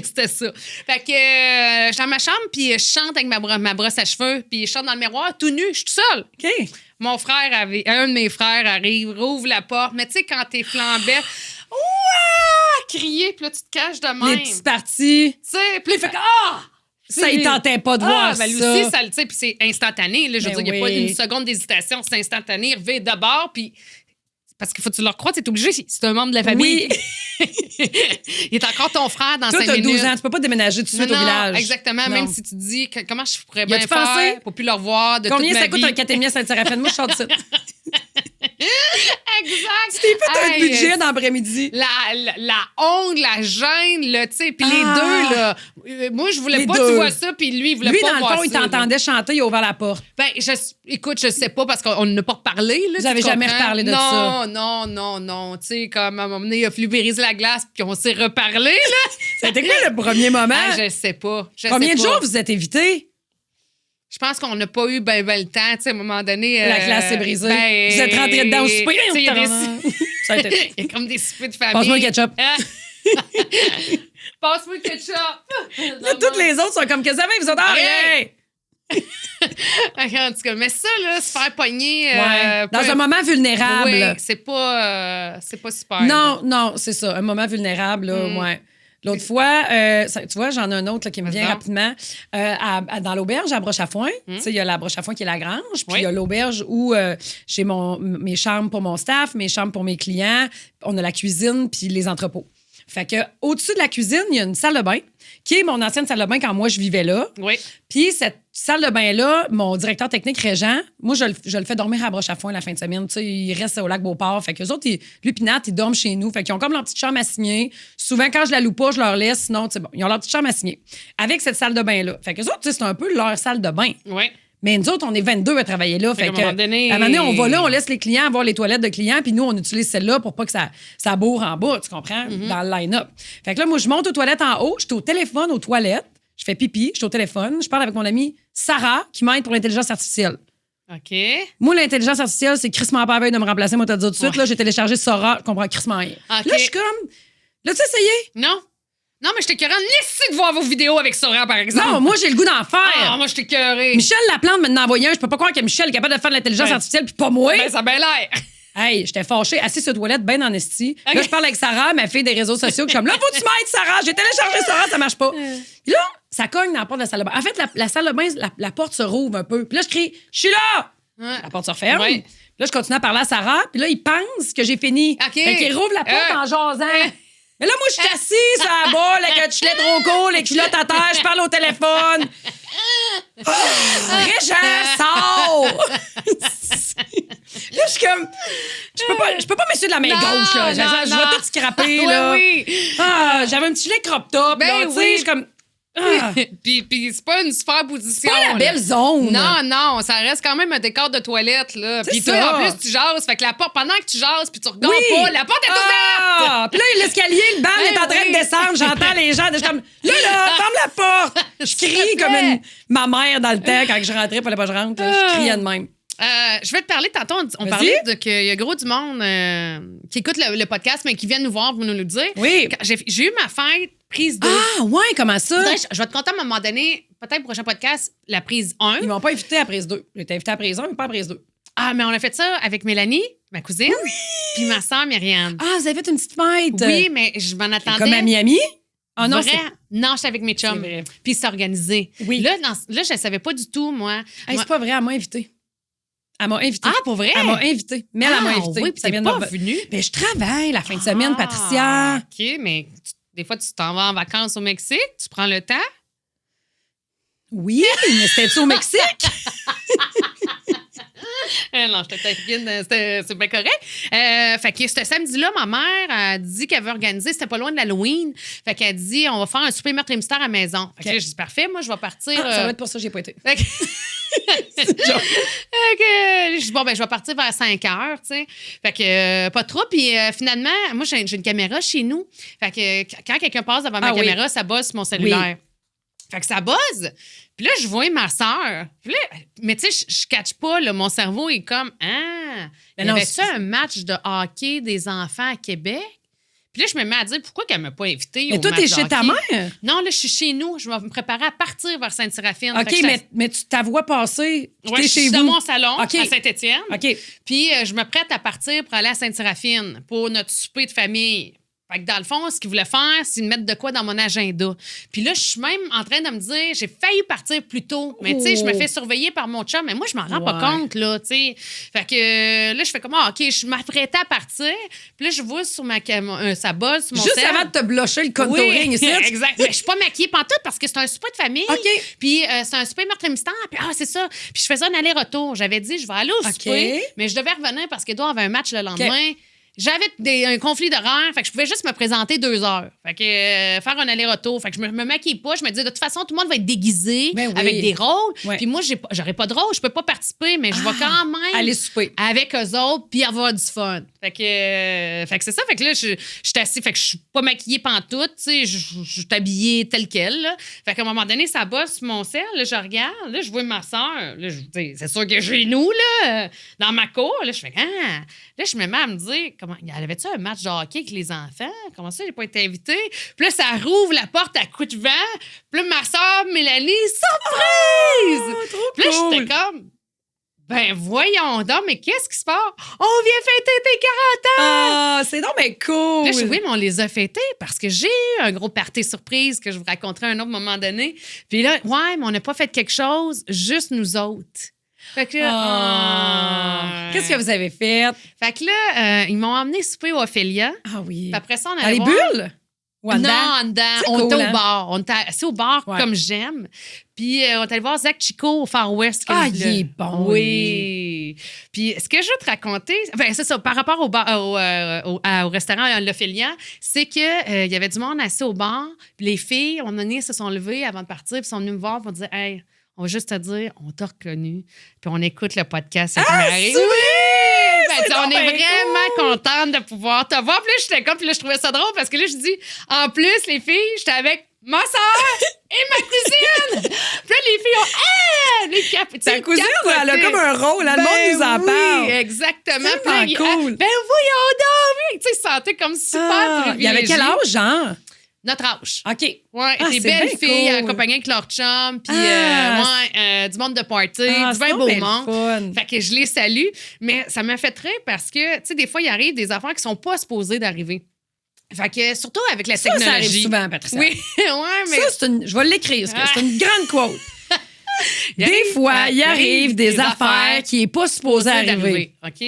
Speaker 1: C'était ça. Fait que je suis dans ma chambre, puis je chante avec ma brosse à cheveux, puis je chante dans le miroir, tout nu, je suis toute seule.
Speaker 2: OK.
Speaker 1: Un de mes frères arrive, rouvre la porte, mais tu sais, quand t'es flambé, ouah, crier, puis là, tu te caches de même.
Speaker 2: Les petites parties.
Speaker 1: Tu sais, puis là, il fait que,
Speaker 2: Ça, il tentait pas de voir
Speaker 1: ben,
Speaker 2: ça.
Speaker 1: lui aussi, ça, tu sais, puis c'est instantané, là, je veux
Speaker 2: Ben
Speaker 1: dire, il n'y a
Speaker 2: oui.
Speaker 1: pas une seconde d'hésitation, c'est instantané, revient d'abord, puis parce qu'il faut que tu le recroises, t'es obligé, c'est un membre de la famille.
Speaker 2: Oui.
Speaker 1: Il est encore ton frère dans
Speaker 2: Toi,
Speaker 1: 5
Speaker 2: t'as
Speaker 1: minutes.
Speaker 2: 12 ans. Tu peux pas déménager tout de suite
Speaker 1: Non,
Speaker 2: au village.
Speaker 1: exactement.
Speaker 2: Non.
Speaker 1: Même si tu te dis comment je pourrais
Speaker 2: Y
Speaker 1: bien
Speaker 2: a-tu pensé?
Speaker 1: faire pour plus le revoir de
Speaker 2: Combien
Speaker 1: toute
Speaker 2: ça
Speaker 1: ma
Speaker 2: coûte
Speaker 1: vie.
Speaker 2: un 4,5 à Saint-Séraphin? Moi, je sors de ça.
Speaker 1: Exact.
Speaker 2: T'es fait un
Speaker 1: Hey,
Speaker 2: budget d'après-midi.
Speaker 1: la honte, la gêne, là, tu sais. Puis les
Speaker 2: Ah.
Speaker 1: deux, là. Moi, je voulais
Speaker 2: Les
Speaker 1: pas que
Speaker 2: deux.
Speaker 1: tu vois ça, puis lui, il voulait
Speaker 2: Lui,
Speaker 1: pas
Speaker 2: dans le
Speaker 1: voir
Speaker 2: fond, il
Speaker 1: ça, là.
Speaker 2: t'entendait chanter, il a ouvert la porte.
Speaker 1: Ben, écoute, je sais pas parce qu'on n'a pas reparlé. Là,
Speaker 2: Vous avez
Speaker 1: tu
Speaker 2: jamais
Speaker 1: comprends?
Speaker 2: reparlé de ça?
Speaker 1: Non. Tu sais, comme à un moment donné, il a fallu briser la glace puis on s'est reparlé, là.
Speaker 2: C'était quoi le premier moment?
Speaker 1: Ah, je sais pas.
Speaker 2: Combien de jours vous êtes invités?
Speaker 1: Je pense qu'on n'a pas eu ben le temps, tu sais, à un moment donné.
Speaker 2: La glace s'est brisée.
Speaker 1: Ben,
Speaker 2: Vous êtes rentrés dedans au souper.
Speaker 1: tu sais, il y a des-
Speaker 2: Ça a été-
Speaker 1: il y a comme des soupers de famille.
Speaker 2: Passe-moi le ketchup.
Speaker 1: Hein? Passe-moi le ketchup.
Speaker 2: Là, toutes les autres sont comme, qu'est-ce que ça fait? Vous êtes
Speaker 1: Rien.
Speaker 2: rien.
Speaker 1: En tout cas, mais ça, là, se faire pogner.
Speaker 2: Ouais. Dans
Speaker 1: peu-
Speaker 2: un moment vulnérable.
Speaker 1: Oui, c'est pas super.
Speaker 2: Non, c'est ça. Un moment vulnérable, là, ouais. L'autre fois, tu vois, j'en ai un autre là, qui me vient rapidement. Dans l'auberge à Broche-à-Foin, tu sais, il y a la Broche-à-Foin qui est la grange, puis il y a l'auberge où j'ai mes chambres pour mon staff, mes chambres pour mes clients, on a la cuisine puis les entrepôts. Fait que au-dessus de la cuisine, il y a une salle de bain qui est mon ancienne salle de bain quand moi je vivais là.
Speaker 1: Oui.
Speaker 2: Puis cette salle de bain-là, mon directeur technique, Régent, moi, je le fais dormir à Broche-à-Foin la fin de semaine. Tu sais, il reste au lac Beauport. Fait qu'eux autres, lui et Nat, ils dorment chez nous. Fait qu'ils ont comme leur petite chambre à signer. Souvent, quand je la loue pas, je leur laisse. Sinon, tu sais, bon, ils ont leur petite chambre à signer. Avec cette salle de bain-là. Fait qu'eux autres, tu sais, c'est un peu leur salle de bain.
Speaker 1: Oui.
Speaker 2: Mais nous autres, on est 22 à travailler là. Fait
Speaker 1: à un moment donné,
Speaker 2: on va là, on laisse les clients avoir les toilettes de clients, puis nous, on utilise celle-là pour pas que ça bourre en bas, tu comprends? Dans le line-up. Fait que là, moi, je monte aux toilettes en haut, je suis au téléphone aux toilettes, je fais pipi, je suis au téléphone, je parle avec mon amie Sarah, qui m'aide pour l'intelligence artificielle.
Speaker 1: OK.
Speaker 2: Moi, l'intelligence artificielle, c'est crissement pas à veille de me remplacer, moi, t'as dit tout de suite. Là, j'ai téléchargé Sora, je comprends crissement rien.
Speaker 1: OK.
Speaker 2: Là, je suis comme. L'as-tu essayé?
Speaker 1: Non. Non, mais je t'ai curé de voir vos vidéos avec Sora, par exemple.
Speaker 2: Non, moi, j'ai le goût d'en faire.
Speaker 1: Ah, moi, je t'ai curé.
Speaker 2: Michel Laplante m'a envoyé un. Je peux pas croire que Michel est capable de faire de l'intelligence artificielle, puis pas moi.
Speaker 1: Ben, ça a bien l'air.
Speaker 2: Hey, j'étais fâchée, assise sur la toilette, ben en esti. Là, je parle avec Sarah, ma fille des réseaux sociaux, qui est comme là, faut-tu m'aider, Sarah? J'ai téléchargé Sarah, ça marche pas. Puis là, ça cogne dans la porte de la salle de bain. En fait, la salle de bain, la porte se rouvre un peu. Puis là, je crie, je suis là! La porte se referme.
Speaker 1: Ouais.
Speaker 2: Puis là, je continue à parler à Sarah, puis là, il pense que j'ai fini.
Speaker 1: OK.
Speaker 2: Fait qu'il rouvre la porte en jasant. Mais là, moi, je suis assise à bas, avec un tuchelet trop court, les culottes à terre, je parle au téléphone. Régent, sors! Là, je suis comme. Je peux pas m'essuyer de la main gauche, là. Je vais tout scraper, là.
Speaker 1: Oui.
Speaker 2: Ah, j'avais un petit gilet crop top,
Speaker 1: Ben
Speaker 2: là. Tu sais,
Speaker 1: oui.
Speaker 2: je suis comme. Ah.
Speaker 1: Puis c'est pas une super position.
Speaker 2: Pas la
Speaker 1: là.
Speaker 2: belle zone.
Speaker 1: Non, ça reste quand même un décor de toilette, là. Puis
Speaker 2: C'est
Speaker 1: toi,
Speaker 2: ça.
Speaker 1: en plus, tu jases. Fait que la porte, pendant que tu jases, puis tu regardes
Speaker 2: Oui.
Speaker 1: pas, la porte est ouverte!
Speaker 2: Ah! Puis là, l'escalier, le banc
Speaker 1: Ben
Speaker 2: est en train
Speaker 1: oui.
Speaker 2: de descendre. J'entends les gens. Je suis comme, là, ferme la porte. Je
Speaker 1: S'il te
Speaker 2: crie
Speaker 1: plaît.
Speaker 2: comme ma mère dans le temps quand je rentrais, fallait pas que je rentre. Là, je criais de même.
Speaker 1: Je vais te parler tantôt. On
Speaker 2: Vas-y.
Speaker 1: parlait de qu'il y a gros du monde qui écoute le podcast, mais qui viennent nous voir pour nous le dire.
Speaker 2: Oui.
Speaker 1: Quand j'ai eu ma fête, prise 2.
Speaker 2: Ah, ouais, comment ça?
Speaker 1: Je vais te conter à un moment donné, peut-être au prochain podcast, la prise 1.
Speaker 2: Ils m'ont pas invité à prise 2. J'ai été invité à prise 1, mais pas à prise 2.
Speaker 1: Ah, mais on a fait ça avec Mélanie, ma cousine, puis ma soeur Myriam.
Speaker 2: Ah, vous avez fait une petite fête.
Speaker 1: Oui, mais je m'en attendais.
Speaker 2: Comme à Miami? Ah non,
Speaker 1: Vrai? Non, j'étais avec mes chums.
Speaker 2: C'est vrai.
Speaker 1: Puis c'est organisé.
Speaker 2: Oui.
Speaker 1: Là, je ne savais pas du tout, moi.
Speaker 2: Hey, c'est pas vrai, elle m'a invité. Elle m'a invité.
Speaker 1: Ah, pour vrai?
Speaker 2: Elle m'a invité. Mais elle m'a invité.
Speaker 1: Oui, puis
Speaker 2: Ça
Speaker 1: t'es
Speaker 2: vient
Speaker 1: pas
Speaker 2: de-
Speaker 1: venue.
Speaker 2: Ben, je travaille la fin de semaine, Patricia.
Speaker 1: OK, mais des fois, tu t'en vas en vacances au Mexique, tu prends le temps.
Speaker 2: Oui, mais c'était-tu au Mexique?
Speaker 1: Non, je te taquine, c'est bien correct. Fait que ce samedi-là, ma mère a dit qu'elle veut organiser, c'était pas loin de l'Halloween. Fait qu'elle dit, on va faire un souper meurtre et mystère à la maison. Fait que là, j'ai dit, parfait, moi, je vais partir.
Speaker 2: Ah, ça va être pour ça que j'ai pas été.
Speaker 1: Fait que- Fait que, je dis, bon, ben, je vais partir vers 5 heures, tu sais. Fait que, pas trop. Puis finalement, moi, j'ai une caméra chez nous. Fait que quand quelqu'un passe devant ma
Speaker 2: Ah oui.
Speaker 1: caméra, ça buzz sur mon cellulaire. Fait que ça buzz. Puis là, je vois ma soeur. Puis là, mais tu sais, je catch pas, là, mon cerveau est comme, ah,
Speaker 2: Mais
Speaker 1: y
Speaker 2: non,
Speaker 1: avait-tu un match de hockey des enfants à Québec? Puis là, je me mets à dire, pourquoi qu'elle m'a pas invitée
Speaker 2: Mais
Speaker 1: au
Speaker 2: toi,
Speaker 1: match
Speaker 2: t'es
Speaker 1: de
Speaker 2: chez ta
Speaker 1: hockey?
Speaker 2: mère?
Speaker 1: Non, là, je suis chez nous. Je vais me préparer à partir vers Sainte-Séraphine. Fait
Speaker 2: OK,
Speaker 1: que je
Speaker 2: mais tu ta voix passer, puis
Speaker 1: Ouais,
Speaker 2: t'es
Speaker 1: je
Speaker 2: chez
Speaker 1: suis
Speaker 2: vous.
Speaker 1: dans mon salon
Speaker 2: OK.
Speaker 1: à Saint-Étienne.
Speaker 2: OK.
Speaker 1: Puis je me prête à partir pour aller à Sainte-Séraphine pour notre souper de famille. Fait que dans le fond, ce qu'ils voulaient faire, c'est de mettre de quoi dans mon agenda. Puis là, je suis même en train de me dire, j'ai failli partir plus tôt. Mais tu sais, je me fais surveiller par mon chum. Mais moi, je m'en rends pas
Speaker 2: Ouais.
Speaker 1: compte, là, tu sais. Fait que là, je fais comme, ah, OK, je m'apprêtais à partir. Puis là, je vois sur sa bosse, sur mon
Speaker 2: Juste
Speaker 1: cell.
Speaker 2: avant de te blocher le contouring
Speaker 1: Oui,
Speaker 2: ici.
Speaker 1: exact. Mais je suis pas maquillée pantoute parce que c'est un souper de famille.
Speaker 2: OK.
Speaker 1: Puis c'est un souper meurtre et mystère. Puis c'est ça. Puis je faisais un aller-retour. J'avais dit, je vais aller au
Speaker 2: OK.
Speaker 1: souper, mais je devais revenir parce qu'Edouard avait un match le lendemain. J'avais un conflit d'horaire, fait que je pouvais juste me présenter 2 heures. Fait que faire un aller-retour. Fait que je me maquille pas. Je me dis, de toute façon, tout le monde va être déguisé
Speaker 2: Ben oui.
Speaker 1: avec des rôles.
Speaker 2: Ouais.
Speaker 1: Puis moi, j'aurais pas de rôle. Je peux pas participer, mais je vais quand même
Speaker 2: Aller souper.
Speaker 1: avec eux autres puis avoir du fun. Fait que c'est ça. Fait que là, je suis assise. Fait que je suis pas maquillée pantoute. Tu sais, je suis habillée telle quelle. Là. Fait qu'à un moment donné, ça bosse sur mon sel. Là, je regarde. Là, je vois ma soeur. Là, c'est sûr que chez nous, là, dans ma cour. Là, je fais, ah. Là, je me mets à me dire, comment, y avait-tu un match de hockey avec les enfants? Comment ça, j'ai pas été invitée? Puis là, ça rouvre la porte à coups de vent. Puis là, ma soeur, Mélanie, surprise!
Speaker 2: Trop
Speaker 1: Puis là,
Speaker 2: cool.
Speaker 1: j'étais comme, Ben voyons donc, mais qu'est-ce qui se passe? On vient fêter tes 40 ans!
Speaker 2: Ah, c'est donc mais cool!
Speaker 1: Là, je dis, oui, mais on les a fêtés parce que j'ai eu un gros party surprise que je vous raconterai à un autre moment donné. Puis là, ouais, mais on n'a pas fait quelque chose, juste nous autres. Fait que là,
Speaker 2: Qu'est-ce que vous avez fait?
Speaker 1: Fait que là, ils m'ont emmené souper au Ophélia.
Speaker 2: Ah oui.
Speaker 1: Puis après ça, on
Speaker 2: Dans
Speaker 1: allait
Speaker 2: les
Speaker 1: voir...
Speaker 2: bulles? Ou en
Speaker 1: Non,
Speaker 2: dedans?
Speaker 1: en dedans.
Speaker 2: C'est
Speaker 1: On
Speaker 2: cool,
Speaker 1: était
Speaker 2: hein?
Speaker 1: au bar. On était assis au bar
Speaker 2: Ouais.
Speaker 1: comme j'aime. Puis on est allé voir Zach Chico au Far West.
Speaker 2: Ah,
Speaker 1: le-
Speaker 2: il est bon,
Speaker 1: Oui. Puis ce que je veux te raconter, ben, c'est ça, par rapport au, bar, au restaurant L'Ophélia, c'est qu'il y avait du monde assis au bar. Puis les filles, à un moment donné, se sont levées avant de partir. Puis sont venues me voir pour dire, hey, on va juste te dire, on t'a reconnu. Puis on écoute le podcast.
Speaker 2: Ah, c'est vrai!
Speaker 1: Ben,
Speaker 2: C'est
Speaker 1: tu sais, on
Speaker 2: donc
Speaker 1: est
Speaker 2: bien
Speaker 1: vraiment contente de pouvoir te voir. Puis là, j'étais comme, puis là, je trouvais ça drôle parce que là, je dis, en plus, les filles, j'étais avec ma soeur et ma cousine. Puis là, les filles ont, ah, les
Speaker 2: Ta cousine, elle a comme un rôle, hein, le monde nous en parle.
Speaker 1: Exactement.
Speaker 2: C'est
Speaker 1: Puis là,
Speaker 2: tellement cool.
Speaker 1: ben voyons donc, tu sais, ils se sentaient comme super
Speaker 2: Ah, il y avait quel âge, genre?
Speaker 1: Notre âge.
Speaker 2: OK.
Speaker 1: Ouais,
Speaker 2: Ah,
Speaker 1: des
Speaker 2: c'est
Speaker 1: belles
Speaker 2: bien
Speaker 1: filles
Speaker 2: cool.
Speaker 1: accompagnées avec leur chum, puis du monde de party,
Speaker 2: Ah,
Speaker 1: du
Speaker 2: c'est
Speaker 1: bien
Speaker 2: donc
Speaker 1: beau
Speaker 2: bien le
Speaker 1: monde.
Speaker 2: fun.
Speaker 1: Fait que je les salue, mais ça m'a fait rire parce que, tu sais, des fois, il arrive des affaires qui sont pas supposées d'arriver. Fait que, surtout avec la
Speaker 2: Ça
Speaker 1: technologie.
Speaker 2: arrive souvent, Patricia.
Speaker 1: Oui, ouais, mais...
Speaker 2: Ça, c'est une... Je vais l'écrire, parce que c'est une grande quote.
Speaker 1: Il
Speaker 2: Des
Speaker 1: arrive-
Speaker 2: fois, il arrive des affaires qui n'est pas supposé arriver.
Speaker 1: OK?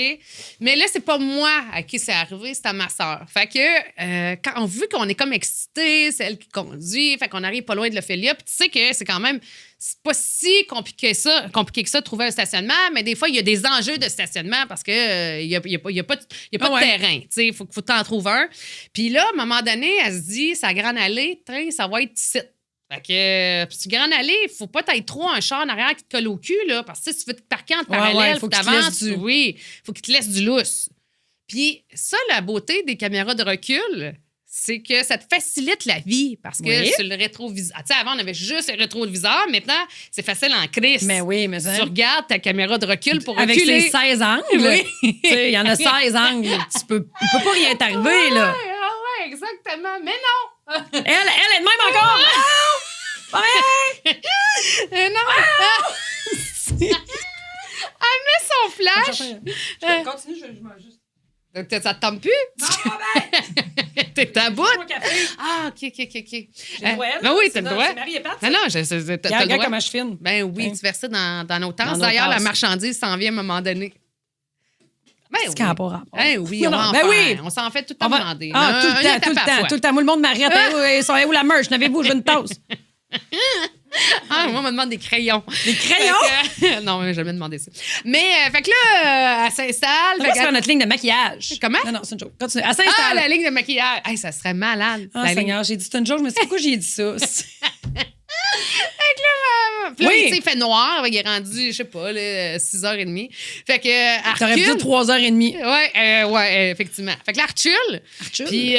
Speaker 1: Mais là, c'est pas moi à qui c'est arrivé, c'est à ma sœur. Fait que, quand on vu qu'on est comme excité, c'est elle qui conduit, fait qu'on arrive pas loin de l'Ophélia, puis tu sais que c'est quand même, c'est pas si compliqué que ça de trouver un stationnement, mais des fois, il y a des enjeux de stationnement parce que il y a pas de terrain, tu sais, faut t'en trouver un. Puis là, à un moment donné, elle se dit, sa grande allée, ça va être ici. Fait que, puis grande allée, il faut pas être trop un char en arrière qui te colle au cul, là, parce que si tu veux te parquer en parallèle, faut que tu avances. Oui, faut qu'il te laisse du lousse. Puis ça, la beauté des caméras de recul, c'est que ça te facilite la vie, parce que sur le rétroviseur... Tu sais, avant, on avait juste le rétroviseur, maintenant, c'est facile en crise.
Speaker 2: Mais oui, mais ça...
Speaker 1: Tu regardes ta caméra de recul pour
Speaker 2: avec
Speaker 1: reculer.
Speaker 2: ses 16 angles.
Speaker 1: Oui.
Speaker 2: Tu sais, il y en a 16 angles. Il peut pas rien t'arriver, là.
Speaker 1: Ouais, exactement. Mais non!
Speaker 2: Elle est de même encore.
Speaker 1: Non! Elle met son flash.
Speaker 2: Continue, je m'ajuste.
Speaker 1: Ça te tombe plus? T'es à bout? Ah, OK. Ben oui, t'as le droit.
Speaker 2: C'est Marie et Pat.
Speaker 1: Non, t'as le
Speaker 2: Regarde
Speaker 1: droit.
Speaker 2: comment je filme.
Speaker 1: Ben oui, tu verses ça dans nos tasses.
Speaker 2: Dans nos
Speaker 1: D'ailleurs, la
Speaker 2: tasses.
Speaker 1: marchandise s'en vient à un moment donné. Ben
Speaker 2: C'est qu'il n'y a pas rapport.
Speaker 1: Ben oui,
Speaker 2: Non,
Speaker 1: on va
Speaker 2: non,
Speaker 1: en
Speaker 2: ben
Speaker 1: faire.
Speaker 2: oui.
Speaker 1: On s'en fait tout le
Speaker 2: On
Speaker 1: temps
Speaker 2: va-
Speaker 1: demander.
Speaker 2: Ah, tout
Speaker 1: Une
Speaker 2: le temps,
Speaker 1: étape
Speaker 2: tout le
Speaker 1: à
Speaker 2: temps,
Speaker 1: fois.
Speaker 2: tout le temps. Moi, le monde m'arrête. Où la merch? N'avez-vous? Je veux une tasse.
Speaker 1: Ah, moi, on me demande des crayons.
Speaker 2: Des crayons?
Speaker 1: Fait que- non, mais je vais me demander ça. Mais, fait que là, elle s'installe.
Speaker 2: On
Speaker 1: fait
Speaker 2: va
Speaker 1: qu'elle-
Speaker 2: faire notre ligne de maquillage.
Speaker 1: Comment?
Speaker 2: Non, c'est une joke. Continue. Elle
Speaker 1: Ah,
Speaker 2: s'installe.
Speaker 1: la ligne de maquillage. Hey, ça serait malade.
Speaker 2: Ah,
Speaker 1: la ligne.
Speaker 2: Seigneur, j'ai dit c'est une joke, mais c'est pourquoi j'ai dit ça?
Speaker 1: Puis là,
Speaker 2: Oui.
Speaker 1: tu sais, il fait noir. Il est rendu, je sais pas, là, 6h30. Fait que, elle
Speaker 2: T'aurais pu dire
Speaker 1: recule.
Speaker 2: 3h30.
Speaker 1: Ouais, effectivement. Fait que là, elle recule. Puis,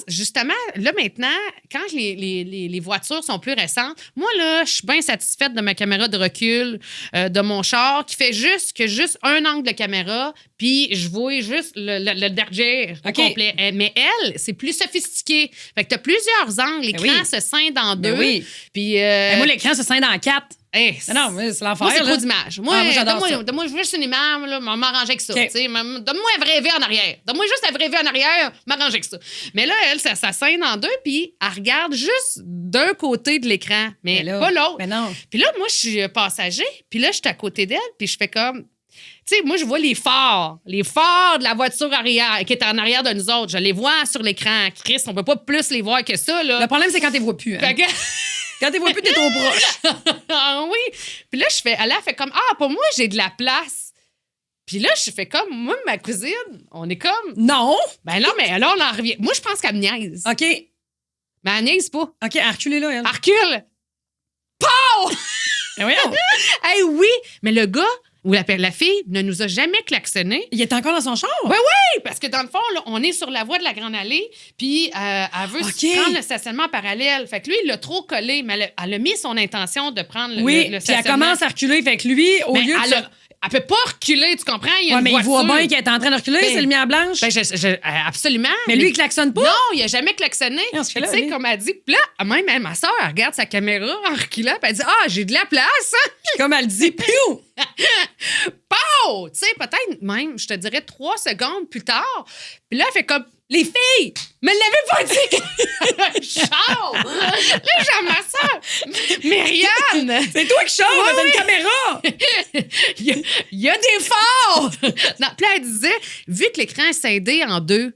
Speaker 1: justement, là, maintenant, quand les voitures sont plus récentes, moi, là, je suis bien satisfaite de ma caméra de recul de mon char qui fait juste un angle de caméra, puis je vois juste le derrière au
Speaker 2: OK.
Speaker 1: complet. Mais elle, c'est plus sophistiqué. Fait que t'as plusieurs angles. L'écran
Speaker 2: oui.
Speaker 1: se scinde en
Speaker 2: Ben
Speaker 1: deux.
Speaker 2: oui.
Speaker 1: Puis,
Speaker 2: Moi, l'écran se scinde en 4.
Speaker 1: hey,
Speaker 2: Non, mais c'est l'enfer.
Speaker 1: moi, c'est
Speaker 2: là.
Speaker 1: trop d'images. Moi,
Speaker 2: Ah, moi, j'adore ça.
Speaker 1: donne-moi juste une image, là, m'arranger avec ça.
Speaker 2: OK.
Speaker 1: Tu sais, donne-moi un vrai V en arrière. Donne-moi juste un vrai V en arrière, m'arranger avec ça. Mais là, elle, ça scène en deux, puis elle regarde juste d'un côté de l'écran, mais
Speaker 2: là,
Speaker 1: pas l'autre.
Speaker 2: mais non.
Speaker 1: Puis là, moi, je suis passager, puis là, je suis à côté d'elle, puis je fais comme... Tu sais, moi, je vois les phares de la voiture arrière, qui est en arrière de nous autres. Je les vois sur l'écran. Chris, on peut pas plus les voir que ça, là.
Speaker 2: Le problème, c'est quand tu les vois plus. Hein.
Speaker 1: Fait que-
Speaker 2: Quand tu les vois plus, t'es trop proche.
Speaker 1: Ah oui. Puis là, elle a fait comme, ah, pour moi, j'ai de la place. Puis là, je fais comme, moi, ma cousine, on est comme,
Speaker 2: Non.
Speaker 1: ben non, mais là, on en revient. Moi, je pense qu'elle me niaise.
Speaker 2: OK.
Speaker 1: Mais elle niaise pas.
Speaker 2: OK, elle recule là, elle.
Speaker 1: Elle recule. Pow!
Speaker 2: Mais voyons.
Speaker 1: Hey, oui, mais le gars ou la fille ne nous a jamais klaxonné.
Speaker 2: Il est encore dans son char?
Speaker 1: Oui, oui, parce que dans le fond, là, on est sur la voie de la Grande Allée, puis elle veut
Speaker 2: OK.
Speaker 1: prendre le stationnement parallèle. Fait que lui, il l'a trop collé, mais elle a mis son intention de prendre le
Speaker 2: Oui, puis elle
Speaker 1: stationnement.
Speaker 2: commence à reculer. Fait que lui, au
Speaker 1: Mais
Speaker 2: lieu de...
Speaker 1: Elle peut pas reculer, tu comprends? Il y a une
Speaker 2: mais il voit
Speaker 1: voiture.
Speaker 2: bien qu'elle est en train de reculer,
Speaker 1: Ben,
Speaker 2: c'est lumière blanche.
Speaker 1: Ben, absolument.
Speaker 2: mais lui, il klaxonne pas.
Speaker 1: Non, il a jamais klaxonné.
Speaker 2: Non, ce
Speaker 1: Puis,
Speaker 2: là,
Speaker 1: tu sais,
Speaker 2: lui.
Speaker 1: comme elle dit, puis là, même ma soeur, elle regarde sa caméra en reculant, puis elle dit « Ah, j'ai de la place! Hein? »
Speaker 2: Comme elle dit, piou!
Speaker 1: Pow! Tu sais, peut-être même, je te dirais 3 secondes plus tard. Puis là, elle fait comme « Les filles, me l'avez pas dit! » Char! Là, j'ai ma soeur. Myriam!
Speaker 2: C'est toi qui chante, t'as une caméra!
Speaker 1: Il y a des forts! Non, puis là, elle disait, vu que l'écran est scindé en deux,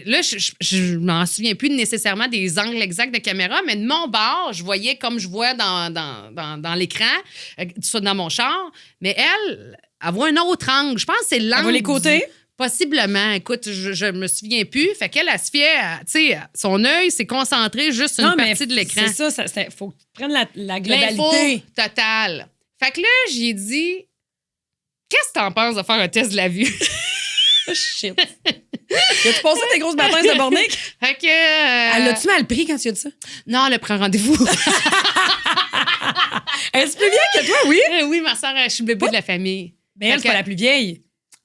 Speaker 1: là, je m'en souviens plus nécessairement des angles exacts de caméra, mais de mon bord, je voyais comme je vois dans l'écran, soit dans mon char, mais elle voit un autre angle. Je pense que c'est l'angle.
Speaker 2: Elle voit les côtés?
Speaker 1: Possiblement. Écoute, je me souviens plus. Fait qu'elle, elle se fiait, tu sais, son œil s'est concentré juste sur une partie de l'écran.
Speaker 2: C'est ça, faut que tu prennes la
Speaker 1: L'info
Speaker 2: globalité.
Speaker 1: totale. Fait que là, j'ai dit, qu'est-ce que t'en penses de faire un test de la vue?
Speaker 2: Shit. As-tu passé tes grosses batailles de Bornick?
Speaker 1: Fait que.
Speaker 2: Elle l'a-tu mal pris quand tu as dit ça?
Speaker 1: Non, elle a pris un rendez-vous.
Speaker 2: Est-ce plus vieille que toi, oui?
Speaker 1: Oui, ma soeur, je suis le bébé de la famille.
Speaker 2: Mais elle, c'est pas la plus vieille.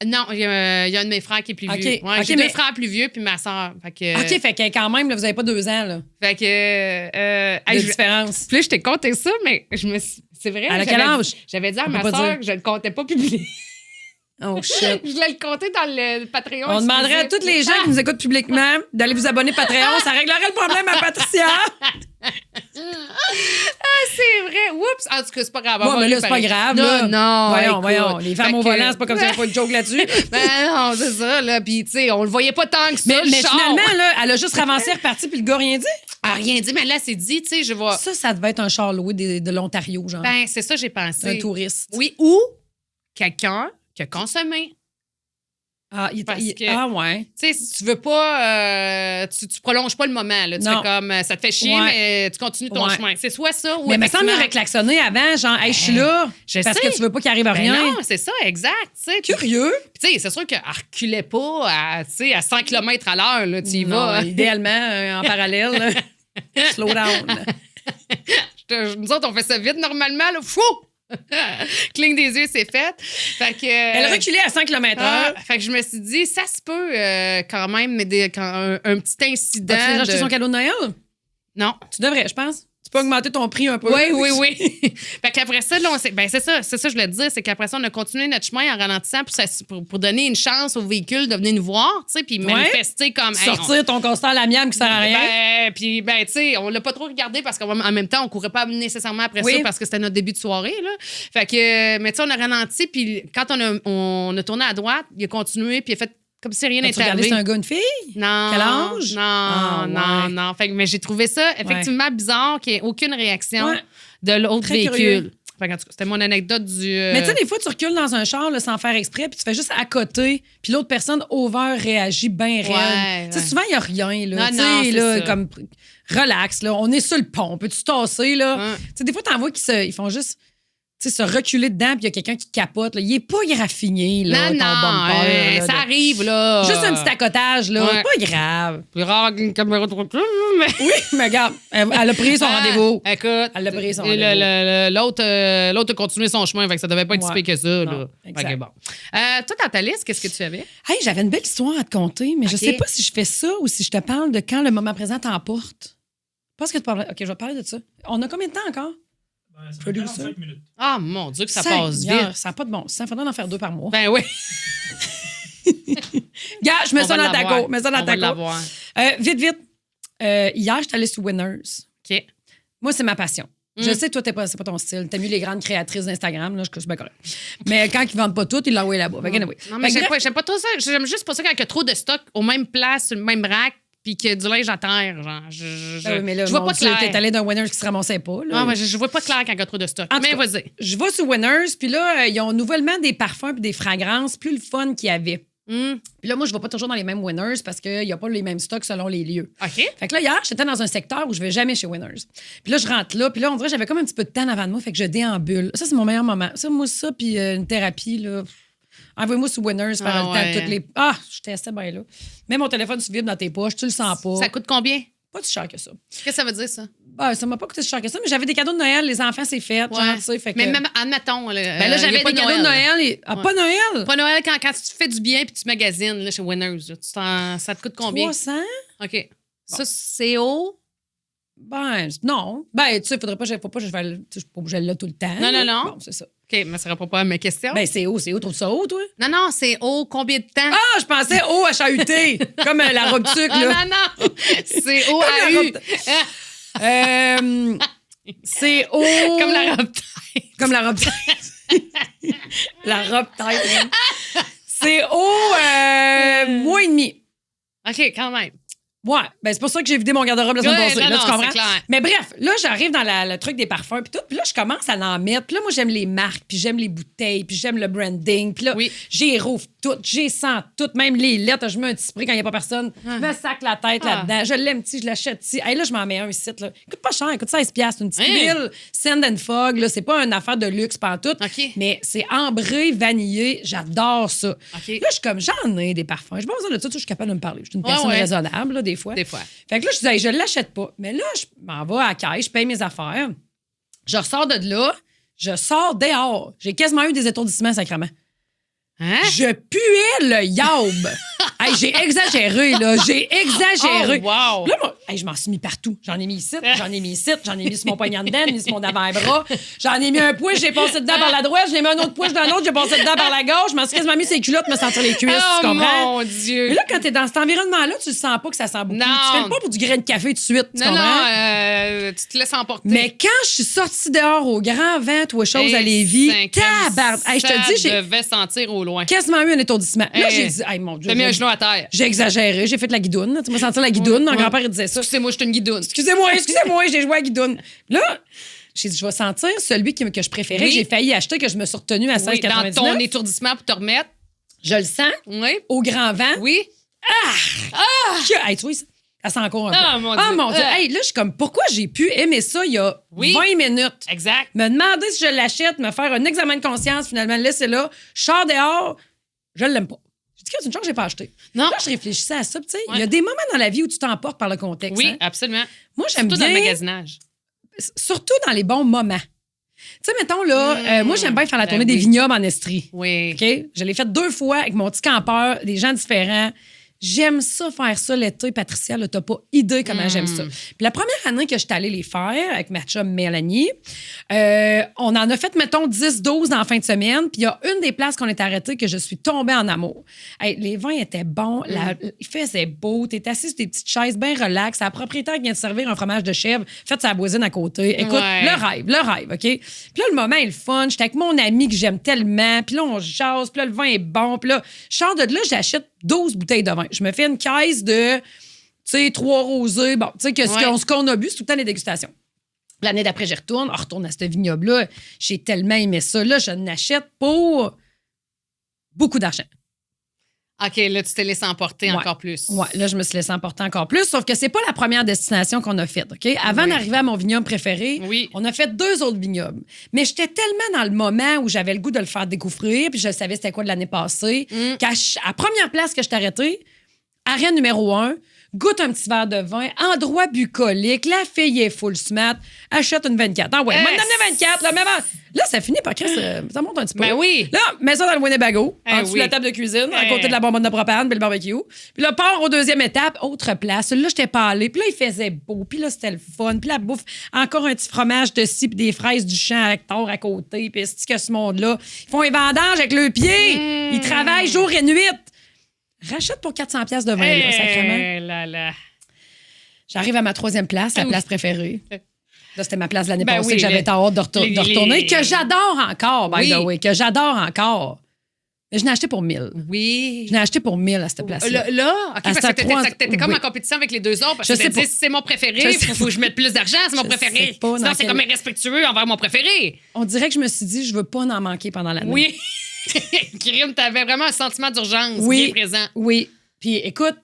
Speaker 1: Non, il y a un de mes frères qui est plus vieux.
Speaker 2: OK,
Speaker 1: Ouais,
Speaker 2: OK,
Speaker 1: j'ai
Speaker 2: mais-
Speaker 1: 2 frères plus vieux, puis ma soeur. Fait que.
Speaker 2: OK, fait que quand même, là, vous avez pas 2 ans, là,
Speaker 1: Fait que.
Speaker 2: de différence.
Speaker 1: Puis là, je t'ai compté ça, mais je me suis. C'est vrai.
Speaker 2: Elle a quel âge?
Speaker 1: J'avais dit à
Speaker 2: On
Speaker 1: ma
Speaker 2: peut pas
Speaker 1: soeur
Speaker 2: dire.
Speaker 1: que je ne comptais pas publier.
Speaker 2: Oh, shit.
Speaker 1: Je voulais le compter dans le Patreon.
Speaker 2: On demanderait à
Speaker 1: exclusif.
Speaker 2: tous les gens qui nous écoutent publiquement d'aller vous abonner Patreon. Ça réglerait le problème à Patricia.
Speaker 1: C'est vrai. Oups. En tout cas, c'est pas grave.
Speaker 2: Ouais, mais là, c'est pas grave. là.
Speaker 1: Non,
Speaker 2: Voyons.
Speaker 1: écoute.
Speaker 2: Les femmes
Speaker 1: Fait
Speaker 2: au
Speaker 1: que-
Speaker 2: volant, c'est pas comme si on avait pas de joke là-dessus.
Speaker 1: Ben non, c'est ça, là. Puis, tu sais, on le voyait pas tant que ça,
Speaker 2: Mais,
Speaker 1: le
Speaker 2: mais
Speaker 1: char.
Speaker 2: finalement, là, elle a juste ravancé, reparti, puis le gars rien dit.
Speaker 1: Elle a rien dit, mais là, c'est dit, tu sais, je vais.
Speaker 2: Ça devait être un char loué de l'Ontario, genre.
Speaker 1: Ben, c'est ça, j'ai pensé.
Speaker 2: un touriste.
Speaker 1: Oui, ou quelqu'un qui a consommé.
Speaker 2: Ah,
Speaker 1: Parce que-
Speaker 2: ah ouais.
Speaker 1: Tu sais, si tu veux pas, tu prolonges pas le moment, là. Tu
Speaker 2: Non.
Speaker 1: fais comme, ça te fait chier,
Speaker 2: Ouais.
Speaker 1: mais tu continues ton
Speaker 2: Ouais.
Speaker 1: chemin. C'est soit ça ou.
Speaker 2: Mais il me semble qu'il
Speaker 1: effectivement-
Speaker 2: aurait klaxonné avant, genre, hey, je suis là.
Speaker 1: je
Speaker 2: parce
Speaker 1: sais.
Speaker 2: que tu veux pas qu'il arrive à
Speaker 1: Ben
Speaker 2: rien.
Speaker 1: non, c'est ça, exact. Tu sais.
Speaker 2: Curieux.
Speaker 1: Puis, tu sais, c'est sûr qu'elle reculait pas à, tu sais, à 100 km à l'heure, là. Tu y
Speaker 2: Non,
Speaker 1: vas.
Speaker 2: idéalement, en parallèle. là. Slow down.
Speaker 1: Nous autres, on fait ça vite normalement, là. Fou! Cligne des yeux, c'est fait. Fait que.
Speaker 2: Elle reculait à 100 km/h.
Speaker 1: Fait que je me suis dit, ça se peut quand même, mais un petit incident.
Speaker 2: As-tu déjà acheté
Speaker 1: de-
Speaker 2: son cadeau de Noël?
Speaker 1: Non.
Speaker 2: Tu devrais, je pense. Tu peux augmenter ton prix un peu.
Speaker 1: Oui. Fait qu'après ça, là, c'est ça, je voulais te dire, c'est qu'après ça, on a continué notre chemin en ralentissant pour donner une chance au véhicule de venir nous voir, tu sais, puis manifester comme. hey,
Speaker 2: Sortir ton constat à l'amiable qui sert à rien.
Speaker 1: Puis, tu sais, on l'a pas trop regardé parce qu'en même temps, on courait pas nécessairement après
Speaker 2: Oui.
Speaker 1: ça parce que c'était notre début de soirée, là. Fait que, mais tu sais, on a ralenti, puis quand on a tourné à droite, il a continué, puis il a fait comme si rien
Speaker 2: As-tu
Speaker 1: n'était
Speaker 2: regardé
Speaker 1: arrivé.
Speaker 2: c'est un gars, une fille?
Speaker 1: Non.
Speaker 2: Quel âge?
Speaker 1: Non,
Speaker 2: Ah, ouais.
Speaker 1: non. Fait que, mais j'ai trouvé ça effectivement bizarre qu'il n'y ait aucune réaction
Speaker 2: Ouais.
Speaker 1: de l'autre
Speaker 2: Très
Speaker 1: véhicule.
Speaker 2: curieux.
Speaker 1: Fait que, en tout cas, c'était mon anecdote du.
Speaker 2: Mais tu sais, des fois, tu recules dans un char là, sans faire exprès, puis tu fais juste à côté, puis l'autre personne réagit bien raide.
Speaker 1: Ouais,
Speaker 2: Tu sais,
Speaker 1: ouais.
Speaker 2: souvent, il n'y a rien. Là.
Speaker 1: Non,
Speaker 2: Tu
Speaker 1: non,
Speaker 2: sais,
Speaker 1: c'est
Speaker 2: là,
Speaker 1: ça.
Speaker 2: comme relax, là, on est sur le pont, peux-tu tasser? Là?
Speaker 1: Ouais.
Speaker 2: Tu sais, des fois, t'en vois ils font juste tu sais, se reculer dedans, puis il y a quelqu'un qui capote. Là. Il est pas graffiné, là,
Speaker 1: non,
Speaker 2: ton
Speaker 1: non,
Speaker 2: bumper. Là,
Speaker 1: ça arrive, là.
Speaker 2: Juste un petit accotage, là.
Speaker 1: Ouais.
Speaker 2: Pas grave.
Speaker 1: Plus rare qu'une caméra de recul, mais.
Speaker 2: Oui, mais regarde, elle a pris son
Speaker 1: Ah,
Speaker 2: rendez-vous.
Speaker 1: Écoute.
Speaker 2: Elle l'a pris, son
Speaker 1: et
Speaker 2: rendez-vous.
Speaker 1: l'autre a continué son chemin, fait que ça devait pas être si
Speaker 2: Ouais.
Speaker 1: pire que ça,
Speaker 2: Non,
Speaker 1: là.
Speaker 2: exact.
Speaker 1: Ok, bon. Toi, dans ta liste, qu'est-ce que tu avais?
Speaker 2: Hey, j'avais une belle histoire à te conter, mais je
Speaker 1: Ok.
Speaker 2: sais pas si je fais ça ou si je te parle de quand le moment présent t'emporte. Je pense que tu parles. OK, je vais parler de ça. On a combien de temps encore?
Speaker 3: Ben, ça fait
Speaker 2: Producer.
Speaker 3: 45 minutes.
Speaker 1: Ah, mon Dieu, que ça
Speaker 2: Seigneur,
Speaker 1: passe vite.
Speaker 2: Ça n'a pas de bon sens. Il faudrait en faire 2 par mois.
Speaker 1: Ben oui.
Speaker 2: Gars, je mets
Speaker 1: On
Speaker 2: ça
Speaker 1: va
Speaker 2: dans ta
Speaker 1: l'avoir.
Speaker 2: go. Mets ça dans
Speaker 1: On
Speaker 2: ta
Speaker 1: va
Speaker 2: go.
Speaker 1: l'avoir.
Speaker 2: Vite. Hier, j'étais allée sur Winners.
Speaker 1: OK.
Speaker 2: Moi, c'est ma passion. Je sais, toi, c'est pas ton style. T'as mis les grandes créatrices d'Instagram, là, je suis bien correct. Mais quand ils vendent pas tout, ils l'envoient là-bas. Fait que anyway.
Speaker 1: Non, mais
Speaker 2: Fait que
Speaker 1: j'aime pas trop ça. J'aime juste pas ça quand il y a trop de stock aux mêmes places, sur le même rack, puis qu'il y a du linge à terre. Genre,
Speaker 2: Ah oui, mais là,
Speaker 1: je vois
Speaker 2: mon
Speaker 1: pas
Speaker 2: Dieu,
Speaker 1: clair.
Speaker 2: t'es allé d'un Winners qui se ramassait pas. Là.
Speaker 1: Non, mais je vois pas clair quand il y a trop de stock.
Speaker 2: En tout
Speaker 1: Mais
Speaker 2: cas,
Speaker 1: vas-y.
Speaker 2: Je vais sur Winners, puis là, ils ont nouvellement des parfums puis des fragrances plus le fun qu'il y avait. Puis là, moi, je vais pas toujours dans les mêmes Winners parce qu'il n'y a pas les mêmes stocks selon les lieux.
Speaker 1: OK.
Speaker 2: Fait que là, hier, j'étais dans un secteur où je vais jamais chez Winners. Puis là, je rentre là, puis là, on dirait que j'avais comme un petit peu de temps avant de moi, fait que je déambule. Ça, c'est mon meilleur moment. Ça, puis une thérapie, là. Envoyez-moi sur Winners, faire
Speaker 1: Ah
Speaker 2: le temps
Speaker 1: ouais.
Speaker 2: de toutes les. Ah, j'étais assez bien là. Mets mon téléphone sur vibre dans tes poches, tu le sens pas.
Speaker 1: Ça coûte combien?
Speaker 2: pas si cher que ça.
Speaker 1: Qu'est-ce que ça veut dire, ça?
Speaker 2: Ben, ça m'a pas coûté si cher que ça, mais j'avais des cadeaux de Noël, les enfants, c'est fait. Genre, tu sais, fait que...
Speaker 1: Mais même, admettons.
Speaker 2: Ben là, j'avais des cadeaux de Noël. Et... Ah, pas Noël?
Speaker 1: Pas Noël, quand tu fais du bien puis tu magasines là, chez Winners. Là, ça te coûte combien?
Speaker 2: 300?
Speaker 1: OK. Bon. Ça, c'est haut?
Speaker 2: Ben, non. Ben, tu sais, faudrait pas, faut pas, je suis pas obligée de là tout le temps.
Speaker 1: Non, non, non.
Speaker 2: Bon, c'est ça.
Speaker 1: OK, mais ça répond pas à mes questions.
Speaker 2: Ben, c'est haut. Trouve ça haut, toi?
Speaker 1: Non, non, c'est haut. Combien de temps?
Speaker 2: Ah, je pensais haut à chahuter. Comme la robe tuque, là.
Speaker 1: Non. C'est haut à U.
Speaker 2: C'est haut.
Speaker 1: Comme la robe tête.
Speaker 2: Comme la robe tête. La robe tête. Hein. C'est haut, mois et demi.
Speaker 1: OK, quand même.
Speaker 2: Ouais, ben c'est pour ça que j'ai vidé mon garde-robe la semaine passée.
Speaker 1: Non,
Speaker 2: là, tu comprends?
Speaker 1: c'est clair.
Speaker 2: Mais bref, là, j'arrive dans le truc des parfums puis tout, puis là, je commence à en mettre. Puis là, moi, j'aime les marques, puis j'aime les bouteilles, puis j'aime le branding. Puis là, j'y rouvre toutes, j'y sens toutes, même les lettres. Je mets un petit spray quand il n'y a pas personne. Je me sac la tête là-dedans. Je l'aime petit, je l'achète petit. Hey, là, je m'en mets un ici. Là. Il coûte pas cher, il coûte 16$. C'est une petite huile Sand and Fog. Là, c'est pas une affaire de luxe pantoute, mais c'est ambré, vanillé. J'adore ça.
Speaker 1: Okay.
Speaker 2: Là, je suis comme, j'en ai des parfums. J'ai pas besoin de ça, je suis capable de me parler. Je suis une personne raisonnable, là, des fois. Fait que là, je disais, je l'achète pas. Mais là, je m'en vais à la caisse, je paye mes affaires. Je ressors de là, je sors dehors. J'ai quasiment eu des étourdissements, sacrément.
Speaker 1: Hein?
Speaker 2: Je puais le yaube. Hey, j'ai exagéré, là. J'ai exagéré.
Speaker 1: Oh, wow.
Speaker 2: Là, moi, hey, je m'en suis mis partout. J'en ai mis ici, j'en ai mis sur mon poignet dedans, mis sur mon avant-bras. J'en ai mis un push, j'ai passé dedans par la droite, j'ai mis un autre push dans l'autre, j'ai passé dedans par la gauche. Je m'en suis quasiment mis ses culottes, me sentir les cuisses, tu comprends?
Speaker 1: Mon Dieu.
Speaker 2: Mais là, quand t'es dans cet environnement-là, tu le sens pas que ça sent beaucoup.
Speaker 1: Non.
Speaker 2: Tu fais pas pour du grain de café tout de suite, tu comprends?
Speaker 1: Non, tu te laisses emporter.
Speaker 2: Mais quand je suis sortie dehors au grand vent, toi, chose à Lévis, tabarde. Hey, je te dis,
Speaker 1: je devais sentir au loin.
Speaker 2: Quasiment eu un étourdissement. Là, j'ai dit, hey, mon Dieu.
Speaker 1: T'as mis un genou à terre.
Speaker 2: J'ai exagéré, j'ai fait de la guidoune. Tu m'as senti la guidoune. Mon grand-père, il disait ça.
Speaker 1: Excusez-moi, je suis une guidoune.
Speaker 2: Excusez-moi, j'ai joué à la guidoune. Là, j'ai dit, je vais sentir celui que je préférais, que j'ai failli acheter, que je me suis retenue à 16,99.
Speaker 1: Dans ton étourdissement pour te remettre.
Speaker 2: Je le sens.
Speaker 1: Oui.
Speaker 2: Au grand vent.
Speaker 1: Oui.
Speaker 2: Hey, tu vois, ça sent encore un peu.
Speaker 1: Ah, mon Dieu.
Speaker 2: Hey, là, je suis comme, pourquoi j'ai pu aimer ça il y a 20 minutes?
Speaker 1: Exact.
Speaker 2: Me demander si je l'achète, me faire un examen de conscience, finalement, laisser là. Je sors dehors, je l'aime pas. J'ai dit que c'est une chose que j'ai pas acheté.
Speaker 1: Non.
Speaker 2: Là, je réfléchissais à ça. Tu sais, il y a des moments dans la vie où tu t'emportes par le contexte.
Speaker 1: Oui,
Speaker 2: hein?
Speaker 1: absolument.
Speaker 2: Moi, j'aime bien.
Speaker 1: Surtout dans le magasinage.
Speaker 2: Surtout dans les bons moments. Tu sais, mettons, là, moi, j'aime bien faire la tournée des vignobles en Estrie.
Speaker 1: Oui.
Speaker 2: OK? Je l'ai fait 2 fois avec mon petit campeur, des gens différents. J'aime ça, faire ça l'été, Patricia. Là, t'as pas idée comment j'aime ça. Puis la première année que j'étais allée les faire avec ma chum Mélanie, on en a fait, mettons, 10-12 dans la fin de semaine. Puis il y a une des places qu'on est arrêté que je suis tombée en amour. Hey, les vins étaient bons, il faisait beau, t'es assis sur des petites chaises bien relax. La propriétaire qui vient de servir un fromage de chèvre, fait sa voisine à côté. Écoute, le rêve, OK? Puis là, le moment est le fun. J'étais avec mon ami que j'aime tellement. Puis là, on jase. Puis là, le vin est bon. Puis là, je sors de là, j'achète 12 bouteilles de vin. Je me fais une caisse de, tu sais, 3 rosés. Bon, tu sais, ce qu'on a bu, c'est tout le temps les dégustations. L'année d'après, j'y retourne. On retourne à ce vignoble-là. J'ai tellement aimé ça. Là, je n'achète pour beaucoup d'argent.
Speaker 1: OK, là, tu t'es laissé emporter encore plus.
Speaker 2: Oui, là, je me suis laissé emporter encore plus. Sauf que c'est pas la première destination qu'on a faite, OK? Avant d'arriver à mon vignoble préféré, on a fait 2 autres vignobles. Mais j'étais tellement dans le moment où j'avais le goût de le faire découvrir, puis je savais c'était quoi de l'année passée, qu'à la première place que je t'ai arrêtée, arrêt numéro 1, goûte un petit verre de vin, endroit bucolique, la fille est full smart, achète une 24. Ah ouais, moi, donne 24, là, même. Là, ça finit par ça monte un petit peu.
Speaker 1: Ben oui.
Speaker 2: Là, mets ça dans le Winnebago, en dessous de la table de cuisine, à côté de la bonbonne de propane, puis le barbecue. Puis là, part aux 2e étape, autre place. Là, j'étais pas allée. Puis là, il faisait beau. Puis là, c'était le fun. Puis la bouffe, encore un petit fromage de scie, puis des fraises du champ à Hector à côté. Puis c'est que ce monde-là, ils font un vendange avec le pied. Ils travaillent jour et nuit. Rachète pour 400$ de vin, là, sacrément. J'arrive à ma 3e place, la place préférée. Là, c'était ma place de l'année passée que j'avais hâte de retourner, que j'adore encore, by the way, que j'adore encore. Mais je l'ai acheté pour 1000.
Speaker 1: Oui.
Speaker 2: Je l'ai acheté pour 1000 à cette place-là.
Speaker 1: Là, OK, parce que t'étais comme en compétition avec les 2 autres. Parce que tu dit, c'est mon préféré, il faut que je mette plus d'argent, c'est mon préféré. Sinon, c'est comme irrespectueux envers mon préféré.
Speaker 2: On dirait que je me suis dit, je veux pas en manquer pendant l'année.
Speaker 1: Oui. Crime, t'avais vraiment un sentiment d'urgence bien présent.
Speaker 2: Oui. Puis écoute,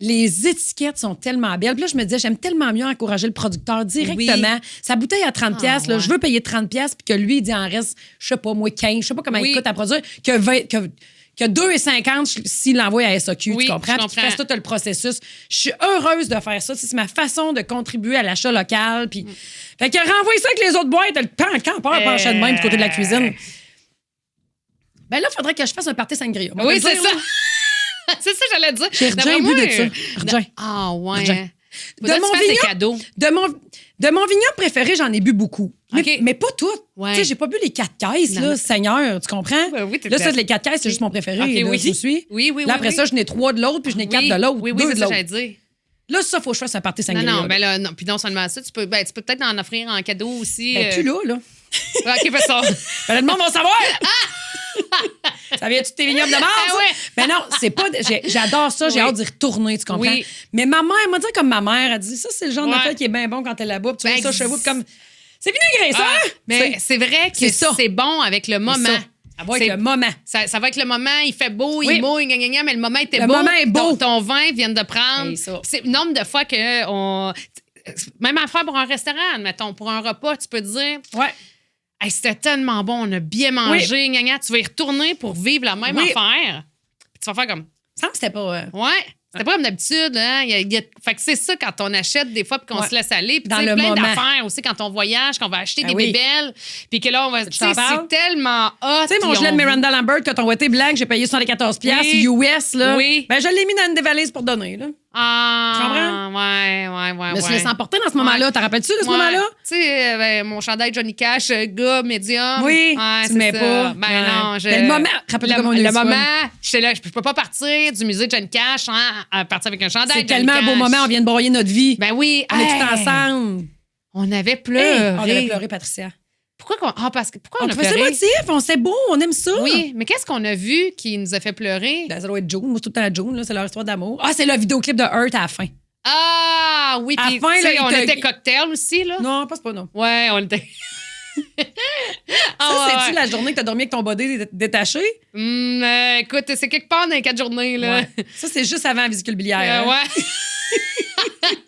Speaker 2: les étiquettes sont tellement belles. Puis là, je me disais, j'aime tellement mieux encourager le producteur directement. Sa bouteille à 30$, là, je veux payer 30$, puis que lui, il dit en reste, je sais pas, moi, 15$, je sais pas comment il coûte à produire, que que 2,50 s'il l'envoie à SAQ,
Speaker 1: Oui,
Speaker 2: tu comprends?
Speaker 1: je
Speaker 2: Puis qu'il
Speaker 1: comprends.
Speaker 2: fasse tout le processus. Je suis heureuse de faire ça. C'est ma façon de contribuer à l'achat local. Puis... Fait que renvoie ça avec les autres boîtes. Le quand peur penchait de même du côté de la cuisine. Ben là, il faudrait que je fasse un party sangria.
Speaker 1: Oui, c'est ça. C'est ça, j'allais dire.
Speaker 2: J'ai
Speaker 1: D'après
Speaker 2: bu
Speaker 1: moi,
Speaker 2: de ça. Redjain.
Speaker 1: Ah, ouais.
Speaker 2: Redjain.
Speaker 1: Faudrait que tu fasses des cadeaux.
Speaker 2: De mon vignoble préféré, j'en ai bu beaucoup.
Speaker 1: OK.
Speaker 2: Mais pas toutes.
Speaker 1: Ouais.
Speaker 2: Tu sais, j'ai pas bu les 4 caisses,
Speaker 1: Non,
Speaker 2: là,
Speaker 1: non.
Speaker 2: Seigneur, tu comprends?
Speaker 1: Ben oui,
Speaker 2: là, ça, les 4 caisses, c'est juste mon préféré.
Speaker 1: OK,
Speaker 2: là,
Speaker 1: oui.
Speaker 2: je vous suis.
Speaker 1: Oui.
Speaker 2: Là, après ça, je n'ai 3 de l'autre, puis je n'ai 4 de l'autre.
Speaker 1: Oui,
Speaker 2: 2
Speaker 1: c'est
Speaker 2: de
Speaker 1: ça que
Speaker 2: l'autre.
Speaker 1: j'allais dire.
Speaker 2: Là, ça, faut que je fasse un party sangria.
Speaker 1: Non, ben là, non. Puis non seulement ça, tu peux peut-être en offrir en cadeau aussi.
Speaker 2: Ben, plus là.
Speaker 1: OK, fais ça.
Speaker 2: Ben, le monde va savoir! Ça vient-tu de tes vignobles de mars?
Speaker 1: Ah ouais.
Speaker 2: Ben non, c'est pas. J'adore ça, j'ai
Speaker 1: Oui.
Speaker 2: hâte d'y retourner, tu comprends?
Speaker 1: Oui.
Speaker 2: Mais ma mère, m'a dit comme ma mère, elle dit ça, c'est le genre
Speaker 1: Ouais.
Speaker 2: d'affaire qui est bien bon quand t'es là-bas. Puis tu
Speaker 1: Ben,
Speaker 2: vois ça chez vous, puis comme. C'est vinaigré, ça!
Speaker 1: Ah,
Speaker 2: hein?
Speaker 1: mais c'est vrai que
Speaker 2: c'est ça.
Speaker 1: c'est bon avec le moment.
Speaker 2: Ça va avec
Speaker 1: C'est-
Speaker 2: le moment.
Speaker 1: Ça va avec le moment, il fait beau,
Speaker 2: Oui.
Speaker 1: il mouille, gna, gna, gna, mais le moment était
Speaker 2: Le
Speaker 1: beau.
Speaker 2: moment est beau.
Speaker 1: Ton vin vient de prendre.
Speaker 2: Et ça.
Speaker 1: Puis c'est le nombre de fois que on. Même affaire pour un restaurant, admettons, pour un repas, tu peux te dire
Speaker 2: Ouais.
Speaker 1: hey, c'était tellement bon, on a bien mangé, gna, gna. Tu vas y retourner pour vivre la même
Speaker 2: Oui.
Speaker 1: affaire. Puis tu vas faire comme
Speaker 2: Ça me c'était pas.
Speaker 1: ouais. C'était pas comme d'habitude, hein? Fait que c'est ça quand on achète des fois puis qu'on
Speaker 2: Ouais.
Speaker 1: se laisse aller. Puis
Speaker 2: Dans
Speaker 1: tu sais,
Speaker 2: le
Speaker 1: plein
Speaker 2: moment.
Speaker 1: d'affaires aussi quand on voyage, qu'on va acheter
Speaker 2: Ah
Speaker 1: des
Speaker 2: oui.
Speaker 1: bébelles. Puis que là, on va. Tu sais,
Speaker 2: t'en parles?
Speaker 1: c'est tellement hot.
Speaker 2: Tu sais, mon
Speaker 1: puis
Speaker 2: gilet de
Speaker 1: on-
Speaker 2: Miranda Lambert, quand on été blanc, que j'ai payé 74$
Speaker 1: Oui.
Speaker 2: US, là.
Speaker 1: Oui.
Speaker 2: Ben, je l'ai mis dans une des valises pour donner, là.
Speaker 1: Ah,
Speaker 2: Tu comprends?
Speaker 1: ouais.
Speaker 2: Je me suis laissé emporter dans ce moment-là. T'en rappelles-tu de ce
Speaker 1: Ouais.
Speaker 2: moment-là?
Speaker 1: Tu sais, ben, mon chandail Johnny Cash, gars, médium.
Speaker 2: Oui,
Speaker 1: Ouais,
Speaker 2: tu
Speaker 1: c'est
Speaker 2: le mets
Speaker 1: ça.
Speaker 2: pas.
Speaker 1: Ben
Speaker 2: Ouais.
Speaker 1: non,
Speaker 2: Mais le moment, rappelle-toi comment on a eu
Speaker 1: le
Speaker 2: du fun.
Speaker 1: moment, j'étais là, je peux pas partir du musée Johnny Cash à partir avec un chandail
Speaker 2: C'est
Speaker 1: Johnny
Speaker 2: tellement un beau
Speaker 1: Cash.
Speaker 2: moment, on vient de broyer notre vie.
Speaker 1: Ben oui.
Speaker 2: On est
Speaker 1: hey,
Speaker 2: tous ensemble.
Speaker 1: On avait
Speaker 2: Hey,
Speaker 1: pleuré.
Speaker 2: on avait pleuré, Patricia.
Speaker 1: Pourquoi pourquoi
Speaker 2: On
Speaker 1: on a
Speaker 2: trouvait ça
Speaker 1: pleuré?
Speaker 2: émotif, on sait beau, on aime ça.
Speaker 1: Oui, mais qu'est-ce qu'on a vu qui nous a fait pleurer?
Speaker 2: Ben, ça doit être June. Moi, c'est tout le temps June, là, c'est leur histoire d'amour. Ah, c'est le vidéoclip de Hurt à la fin.
Speaker 1: Ah oui,
Speaker 2: À
Speaker 1: puis
Speaker 2: la fin,
Speaker 1: tu sais,
Speaker 2: là,
Speaker 1: on
Speaker 2: il te-
Speaker 1: était cocktail aussi, là.
Speaker 2: Non, passe pas, non.
Speaker 1: Ouais, on était.
Speaker 2: Ça, c'est-tu la journée que t'as dormi avec ton body détaché?
Speaker 1: Écoute, c'est quelque part dans les 4 journées, là.
Speaker 2: Ouais. Ça, c'est juste avant la vésicule biliaire. hein?
Speaker 1: Ouais.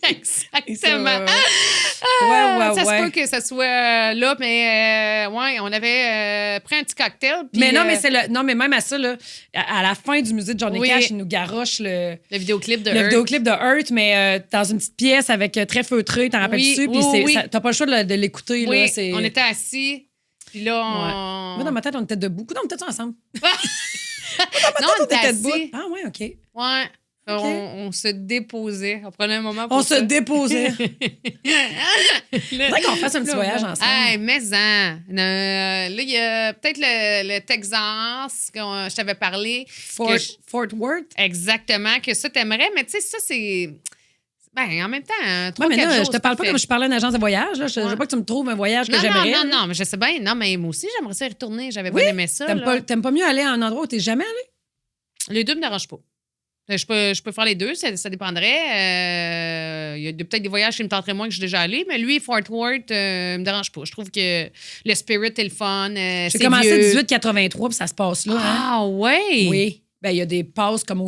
Speaker 1: Exactement.
Speaker 2: Ouais.
Speaker 1: Ça se peut que ça soit là, mais ouais, on avait pris un petit cocktail. puis,
Speaker 2: Mais non, mais c'est le. Non, mais même à ça, là, à la fin du musée de Johnny
Speaker 1: Oui.
Speaker 2: Cash, il nous garoche le
Speaker 1: vidéoclip de Hurt.
Speaker 2: vidéoclip de Hurt, mais dans une petite pièce avec très feutré, t'en rappelles-tu?
Speaker 1: Oui,
Speaker 2: Puis
Speaker 1: oui.
Speaker 2: t'as pas le choix de l'écouter.
Speaker 1: Oui,
Speaker 2: Là, c'est...
Speaker 1: on était assis. Puis là, on.
Speaker 2: Moi, dans ma tête, on était debout. Non, on était ensemble.
Speaker 1: Non, on était
Speaker 2: debout.
Speaker 1: assis.
Speaker 2: Ah, ouais, OK.
Speaker 1: Ouais.
Speaker 2: Ok.
Speaker 1: On se déposait. On prenait un moment pour
Speaker 2: On
Speaker 1: ça.
Speaker 2: se déposait.
Speaker 1: Faudrait
Speaker 2: Faudrait qu'on fasse un petit voyage ensemble.
Speaker 1: Hey, mais là, il y a peut-être le Texas, que je t'avais parlé.
Speaker 2: Fort Worth.
Speaker 1: Exactement, que ça, t'aimerais. Mais tu sais, ça, c'est. Ben, en même temps,
Speaker 2: Ouais, mais
Speaker 1: 3-4
Speaker 2: là,
Speaker 1: jours,
Speaker 2: je te parle
Speaker 1: c'est
Speaker 2: pas comme je parlais à une agence de voyage. Là. Je veux pas que tu me trouves un voyage que
Speaker 1: Non,
Speaker 2: j'aimerais.
Speaker 1: non, mais je sais bien. Non, mais moi aussi, j'aimerais ça y retourner. J'avais
Speaker 2: Oui?
Speaker 1: bien aimé ça. là.
Speaker 2: T'aimes pas mieux aller à un endroit où t'es jamais allé?
Speaker 1: Les deux me dérangent pas. Je peux faire les deux, ça dépendrait. Il y a peut-être des voyages qui me tenteraient moins que je suis déjà allé, mais lui, Fort Worth, me dérange pas. Je trouve que le spirit est le fun.
Speaker 2: J'ai
Speaker 1: c'est
Speaker 2: commencé
Speaker 1: vieux.
Speaker 2: 1883 puis ça se passe là. Hein?
Speaker 1: Ah, ouais!
Speaker 2: Oui. Ben, il y a des passes comme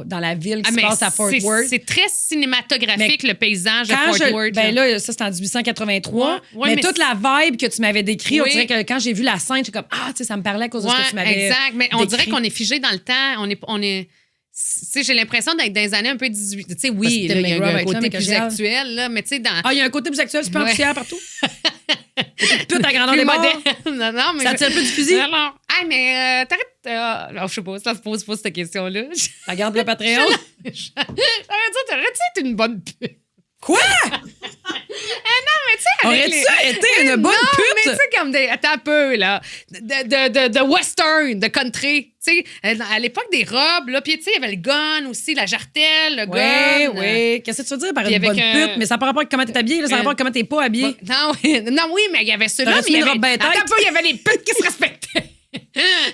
Speaker 2: dans la ville qui se
Speaker 1: mais
Speaker 2: passent à Fort Worth.
Speaker 1: c'est très cinématographique, le paysage de
Speaker 2: Quand
Speaker 1: Fort Worth.
Speaker 2: ben là, ça, c'est en 1883.
Speaker 1: Ouais,
Speaker 2: mais toute la vibe que tu m'avais décrite, on
Speaker 1: Oui.
Speaker 2: dirait que quand j'ai vu la scène, j'étais comme, ah, tu sais, ça me parlait à cause de ce que tu m'avais
Speaker 1: exact. Mais on
Speaker 2: décrit.
Speaker 1: dirait qu'on est figé dans le temps. On est tu sais, j'ai l'impression d'être dans les années un peu 18. Tu sais, oui,
Speaker 2: Parce que
Speaker 1: là, il y a
Speaker 2: Tim
Speaker 1: un
Speaker 2: McGraw
Speaker 1: côté
Speaker 2: avec
Speaker 1: plus
Speaker 2: Michael
Speaker 1: actuel, là, mais tu sais, dans.
Speaker 2: Ah, il y a un côté plus actuel, c'est pas
Speaker 1: Ouais.
Speaker 2: en poussière partout. Pute à grandeur
Speaker 1: plus
Speaker 2: des bords.
Speaker 1: moderne. Non, mais
Speaker 2: Ça tire un peu du fusil.
Speaker 1: Alors, mais t'arrêtes. Alors, je sais pas, ça se pose pas cette question-là.
Speaker 2: Regarde le Patreon.
Speaker 1: J'aurais dit, t'aurais-tu été une bonne pute?
Speaker 2: Quoi?
Speaker 1: Non, mais tu sais, avec
Speaker 2: Aurais-tu ça été une bonne
Speaker 1: non,
Speaker 2: pute?
Speaker 1: mais tu sais, comme des. Attends un peu, là. De western, de country. Tu sais, à l'époque des robes, là. Puis, tu sais, il y avait le gun aussi, la jartelle, le gun.
Speaker 2: Oui. Qu'est-ce que tu veux dire par
Speaker 1: Puis
Speaker 2: une
Speaker 1: avec
Speaker 2: bonne
Speaker 1: un-
Speaker 2: pute? Mais ça n'a pas rapport avec comment t'es habillé, là, ça a rapport avec comment t'es pas habillé.
Speaker 1: Non, oui, mais il y avait ceux-là.
Speaker 2: T'aurais-tu
Speaker 1: mais il y
Speaker 2: mis une
Speaker 1: avait-
Speaker 2: robe bien tête?
Speaker 1: Attends un peu, il y avait les putes qui se respectaient.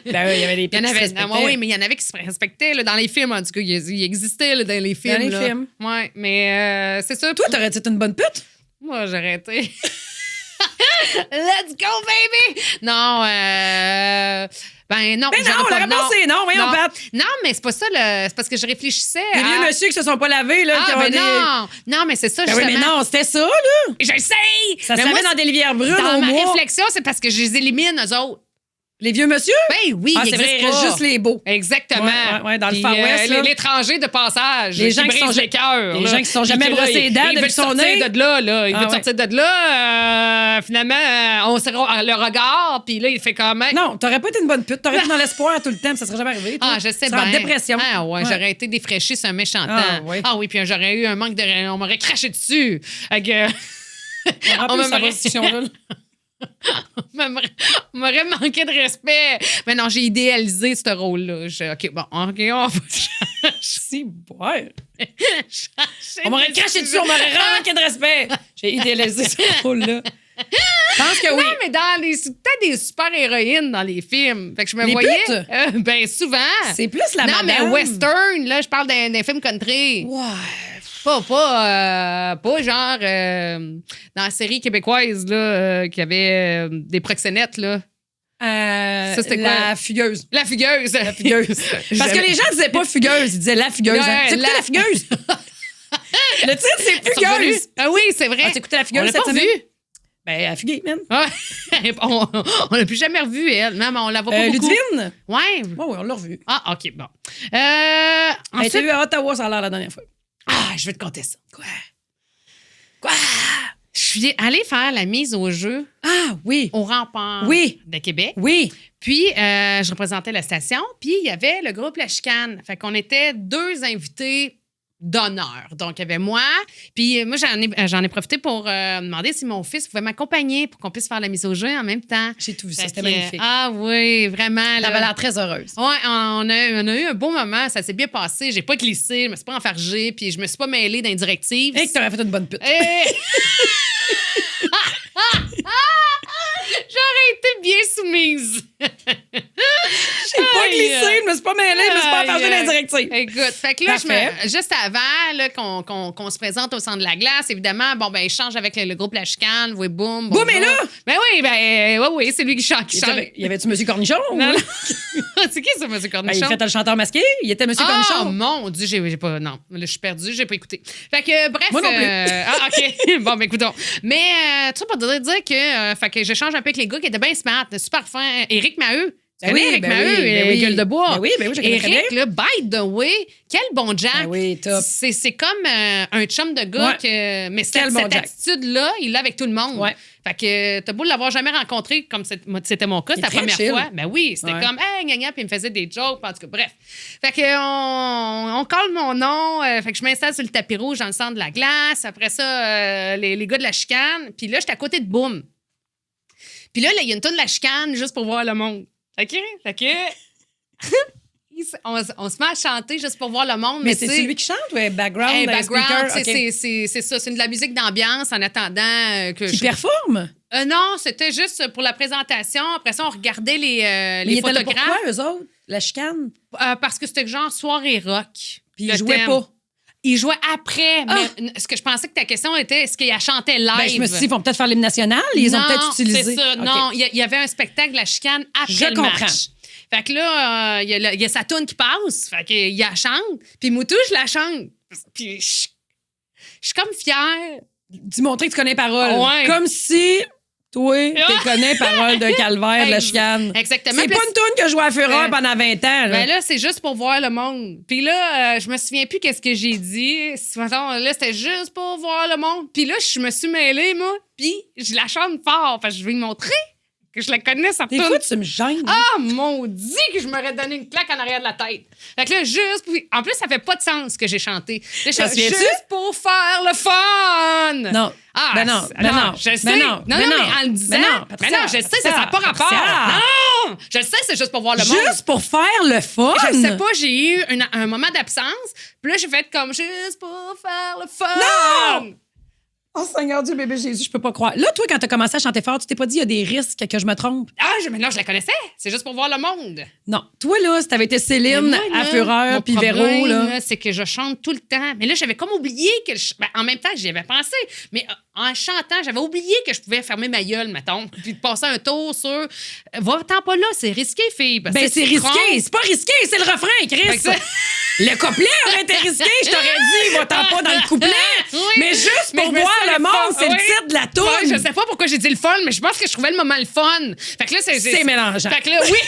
Speaker 2: Ben oui, il y avait des
Speaker 1: Il y
Speaker 2: putes
Speaker 1: en
Speaker 2: qui se
Speaker 1: avait,
Speaker 2: respectaient.
Speaker 1: oui, mais il y en avait qui se respectaient là, dans les films, en tout cas. Il existait là, dans les films.
Speaker 2: les
Speaker 1: là.
Speaker 2: films.
Speaker 1: Oui, mais c'est ça.
Speaker 2: Toi, t'aurais-tu été une bonne pute?
Speaker 1: Moi, j'aurais été. Let's go, baby! Non, ben non.
Speaker 2: Ben non,
Speaker 1: j'aurais
Speaker 2: la
Speaker 1: pas-
Speaker 2: réponse est non, voyons,
Speaker 1: non.
Speaker 2: Pat.
Speaker 1: Non, mais c'est pas ça, c'est parce que je réfléchissais
Speaker 2: Les
Speaker 1: à...
Speaker 2: vieux monsieur qui se sont pas lavés, là, qui
Speaker 1: Ah,
Speaker 2: ont
Speaker 1: ben
Speaker 2: des...
Speaker 1: non! Non, mais c'est ça,
Speaker 2: Ben oui,
Speaker 1: justement.
Speaker 2: mais non, c'était ça, là.
Speaker 1: Je le sais!
Speaker 2: Ça se
Speaker 1: Mais
Speaker 2: lavait
Speaker 1: moi,
Speaker 2: dans des rivières brunes
Speaker 1: dans
Speaker 2: au
Speaker 1: ma
Speaker 2: mois.
Speaker 1: réflexion, c'est parce que je les élimine, eux autres.
Speaker 2: Les vieux monsieur?
Speaker 1: Ben oui,
Speaker 2: Ah,
Speaker 1: il
Speaker 2: c'est vrai,
Speaker 1: existe
Speaker 2: il reste
Speaker 1: pas.
Speaker 2: juste les beaux.
Speaker 1: Exactement.
Speaker 2: Ouais, dans le
Speaker 1: Puis,
Speaker 2: Far West, là.
Speaker 1: l'étranger de passage.
Speaker 2: Les gens qui
Speaker 1: brise
Speaker 2: sont-
Speaker 1: les cœurs.
Speaker 2: les
Speaker 1: là.
Speaker 2: gens qui sont jamais
Speaker 1: Puis que là,
Speaker 2: brossés les dents
Speaker 1: il
Speaker 2: depuis
Speaker 1: veut
Speaker 2: son nez.
Speaker 1: sortir de là, là. Il
Speaker 2: Ah
Speaker 1: veut
Speaker 2: ouais.
Speaker 1: sortir de là. Finalement, on se le regard, puis là, il fait quand même.
Speaker 2: Non, t'aurais pas été une bonne pute. T'aurais été dans l'espoir tout le temps, puis ça serait jamais arrivé. toi.
Speaker 1: Ah, je sais
Speaker 2: Tu serais
Speaker 1: bien.
Speaker 2: en dépression.
Speaker 1: Ah, ouais, j'aurais été défraîchie sur un méchant
Speaker 2: Ah,
Speaker 1: temps.
Speaker 2: oui.
Speaker 1: Ah oui, puis j'aurais eu un manque de. On m'aurait craché dessus. Fait que.
Speaker 2: On
Speaker 1: m'aurait-
Speaker 2: m'aurait cette discussion-là.
Speaker 1: on m'aurait manqué de respect. Mais non, j'ai idéalisé ce rôle-là. OK, bon, OK, on va
Speaker 2: Si, ouais.
Speaker 1: changer
Speaker 2: On m'aurait
Speaker 1: de
Speaker 2: craché
Speaker 1: sujet.
Speaker 2: dessus, on m'aurait manqué de respect. J'ai idéalisé ce rôle-là. Je pense que oui.
Speaker 1: Non, mais t'as des super-héroïnes dans les films. Fait que je me
Speaker 2: Les
Speaker 1: voyais.
Speaker 2: putes?
Speaker 1: Ben, souvent.
Speaker 2: C'est plus la
Speaker 1: non,
Speaker 2: madame.
Speaker 1: mais western, là, je parle d'un film country.
Speaker 2: Ouais.
Speaker 1: Pas genre dans la série québécoise, là, qui avait des proxénètes, là. Ça, c'était quoi?
Speaker 2: La fugueuse.
Speaker 1: La fugueuse.
Speaker 2: La fugueuse. Parce que les gens disaient pas fugueuse, ils disaient la fugueuse.
Speaker 1: Ouais,
Speaker 2: Tu écoutais la fugueuse? Le titre, c'est fugueuse.
Speaker 1: Ah oui, c'est vrai.
Speaker 2: Ah, tu écoutais la
Speaker 1: On
Speaker 2: fugueuse
Speaker 1: l'a
Speaker 2: cette
Speaker 1: pas
Speaker 2: semaine?
Speaker 1: vue.
Speaker 2: Ben, elle a fugué, man.
Speaker 1: Ouais. on l'a plus jamais revue, elle. Non, mais on la voit pas beaucoup.
Speaker 2: Ludivine?
Speaker 1: Ouais.
Speaker 2: Oui, on l'a revue.
Speaker 1: Ah, OK, bon.
Speaker 2: Elle
Speaker 1: Ensuite,
Speaker 2: était à Ottawa, ça a l'air, la dernière fois.
Speaker 1: je vais te conter ça.
Speaker 2: Quoi?
Speaker 1: Je suis allée faire la mise au jeu
Speaker 2: Ah, oui.
Speaker 1: au rempart
Speaker 2: Oui.
Speaker 1: de Québec.
Speaker 2: Oui.
Speaker 1: Puis, je représentais la station. Puis, il y avait le groupe La Chicane. Fait qu'on était 2 invités d'honneur. Donc, il y avait moi. Puis, moi, j'en ai profité pour demander si mon fils pouvait m'accompagner pour qu'on puisse faire la mise au jeu en même temps.
Speaker 2: J'ai tout vu ça,
Speaker 1: Fait
Speaker 2: c'était
Speaker 1: que,
Speaker 2: magnifique.
Speaker 1: Ah oui, vraiment.
Speaker 2: T'avais l'air très heureuse.
Speaker 1: Ouais, on a eu un beau moment. Ça s'est bien passé. J'ai pas glissé, je me suis pas enfargée, puis je me suis pas mêlée dans les directives.
Speaker 2: Et que t'aurais fait une bonne pute.
Speaker 1: J'aurais été bien soumise.
Speaker 2: J'ai pas glissé, je me suis pas mêlée, je me suis pas enfargée dans les directives.
Speaker 1: Écoute, fait que là,
Speaker 2: Parfait.
Speaker 1: juste avant là, qu'on se présente au centre de la glace, évidemment, bon, ben, échange avec le groupe La Chicane, oui, boum.
Speaker 2: Boum est là?
Speaker 1: Ben oui, c'est lui qui chante.
Speaker 2: Y avait-tu Monsieur Cornichon?
Speaker 1: Non, non. C'est qui ça, M.
Speaker 2: Ben,
Speaker 1: Cornichon?
Speaker 2: il fait le chanteur masqué, il était Monsieur
Speaker 1: Ah,
Speaker 2: Cornichon.
Speaker 1: mon Dieu, j'ai pas. Non, là, je suis perdue, j'ai pas écouté. Fait que, bref.
Speaker 2: Moi non plus.
Speaker 1: OK. Bon, ben, écoutons. Mais, tout ça pour te dire que, fait que j'échange un peu avec les gars qui étaient bien smart, super fin. Éric Maheu. Tu connais Éric Maheu, Gueule de bois.
Speaker 2: Ben oui, je connais très bien.
Speaker 1: Éric, là, by the way, quel bon Jack.
Speaker 2: Ben oui, top.
Speaker 1: C'est comme un chum de gars
Speaker 2: Ouais.
Speaker 1: que. Mais
Speaker 2: Quel bon
Speaker 1: cette
Speaker 2: Jack.
Speaker 1: attitude-là, il l'a avec tout le monde.
Speaker 2: Ouais.
Speaker 1: Fait que t'as beau l'avoir jamais rencontré, comme c'était mon cas,
Speaker 2: Il est
Speaker 1: c'était la
Speaker 2: très
Speaker 1: première
Speaker 2: chill.
Speaker 1: fois. Ben oui, c'était
Speaker 2: Ouais.
Speaker 1: comme, hey, gna, gna, puis il me faisait des jokes, en tout cas, bref. Fait que on colle mon nom, fait que je m'installe sur le tapis rouge dans le centre de la glace. Après ça, les gars de La Chicane. Puis là, j'étais à côté de Boom. Puis là, il y a une tonne de La Chicane juste pour voir le monde. OK? Fait que. on se met à chanter juste pour voir le monde.
Speaker 2: Mais
Speaker 1: tu
Speaker 2: c'est
Speaker 1: sais,
Speaker 2: lui qui chante ou background,
Speaker 1: hey,
Speaker 2: dans les
Speaker 1: background,
Speaker 2: speakers? OK.
Speaker 1: c'est ça. C'est de la musique d'ambiance en attendant que
Speaker 2: Qui performe?
Speaker 1: non, c'était juste pour la présentation. Après ça, on regardait
Speaker 2: Mais
Speaker 1: les
Speaker 2: ils étaient là
Speaker 1: photographes.
Speaker 2: pourquoi, eux autres? La chicane?
Speaker 1: Parce que c'était genre soirée rock.
Speaker 2: Puis
Speaker 1: le
Speaker 2: ils jouaient
Speaker 1: thème.
Speaker 2: pas.
Speaker 1: Ils jouaient après.
Speaker 2: Ah.
Speaker 1: Mais ce que je pensais que ta question était, est-ce qu'il chantait live?
Speaker 2: Ben, je me suis dit, ils vont peut-être faire l'hymne national. Ils ont peut-être utilisé.
Speaker 1: c'est ça.
Speaker 2: OK.
Speaker 1: Non, il y avait un spectacle de La Chicane après
Speaker 2: Je
Speaker 1: le
Speaker 2: comprends.
Speaker 1: match. Fait que là, il y a sa toune qui passe. Fait qu'il la chante. Puis Moutou, je la chante. Puis je suis comme fière.
Speaker 2: Dis montrer que tu connais les paroles.
Speaker 1: Ouais.
Speaker 2: Comme si, toi, tu connais les paroles d'un calvaire de la chicane.
Speaker 1: Exactement.
Speaker 2: C'est
Speaker 1: Puis
Speaker 2: pas une toune que je jouais à Fureur
Speaker 1: Euh,
Speaker 2: pendant 20 ans. Là.
Speaker 1: Ben là, c'est juste pour voir le monde. Puis là, je me souviens plus qu'est-ce que j'ai dit. Mettons, là, c'était juste pour voir le monde. Puis là, je me suis mêlée, moi. Puis je la chante fort. Parce que je vais lui montrer que je la connais, ça
Speaker 2: Des fois, tu me gênes.
Speaker 1: Ah, maudit que je m'aurais donné une claque en arrière de la tête. Fait que là, juste pour... En plus, ça fait pas de sens ce que j'ai chanté. Là,
Speaker 2: T'en souviens-tu?
Speaker 1: juste pour faire le fun.
Speaker 2: Non.
Speaker 1: Ah,
Speaker 2: Ben non, ben non,
Speaker 1: je sais.
Speaker 2: ben non, ben
Speaker 1: mais
Speaker 2: non,
Speaker 1: en le disant.
Speaker 2: ben non,
Speaker 1: mais
Speaker 2: Patricia,
Speaker 1: non, je sais,
Speaker 2: Patricia,
Speaker 1: ça n'a pas rapport.
Speaker 2: Patricia.
Speaker 1: Non! Je le sais, c'est juste pour voir le monde.
Speaker 2: Juste pour faire le fun.
Speaker 1: Je sais pas, j'ai eu un moment d'absence. Puis là, j'ai fait comme juste pour faire le fun.
Speaker 2: Non! Oh Seigneur Dieu, bébé Jésus, je peux pas croire. Là, toi, quand t'as commencé à chanter fort, tu t'es pas dit il y a des risques que je me trompe?
Speaker 1: Ah, mais non, je la connaissais. C'est juste pour voir le monde.
Speaker 2: Non. Toi, là, si t'avais été
Speaker 1: Mais
Speaker 2: Céline
Speaker 1: moi,
Speaker 2: à
Speaker 1: là,
Speaker 2: Fureur
Speaker 1: mon
Speaker 2: puis Véro,
Speaker 1: problème,
Speaker 2: là.
Speaker 1: c'est que je chante tout le temps. Mais là, j'avais comme oublié que... en même temps, j'y avais pensé. Mais en chantant, j'avais oublié que je pouvais fermer ma gueule, mettons, puis de passer un tour sur... Va-t'en pas là, c'est risqué, fille. Parce
Speaker 2: Ben,
Speaker 1: que
Speaker 2: c'est
Speaker 1: tu te
Speaker 2: risqué.
Speaker 1: trompes.
Speaker 2: C'est pas risqué, c'est le refrain,
Speaker 1: Fait
Speaker 2: Chris.
Speaker 1: que ça-
Speaker 2: Le couplet aurait été risqué, je t'aurais dit, va-t'en pas dans le couplet.
Speaker 1: Oui.
Speaker 2: Mais juste
Speaker 1: Mais
Speaker 2: pour
Speaker 1: je me
Speaker 2: voir
Speaker 1: suis
Speaker 2: le monde,
Speaker 1: pas-
Speaker 2: c'est
Speaker 1: oui.
Speaker 2: le titre de la toune.
Speaker 1: Ouais, je sais pas pourquoi j'ai dit le fun, mais je pense que je trouvais le moment le fun. Fait que là,
Speaker 2: C'est mélangeant.
Speaker 1: Fait que là, oui,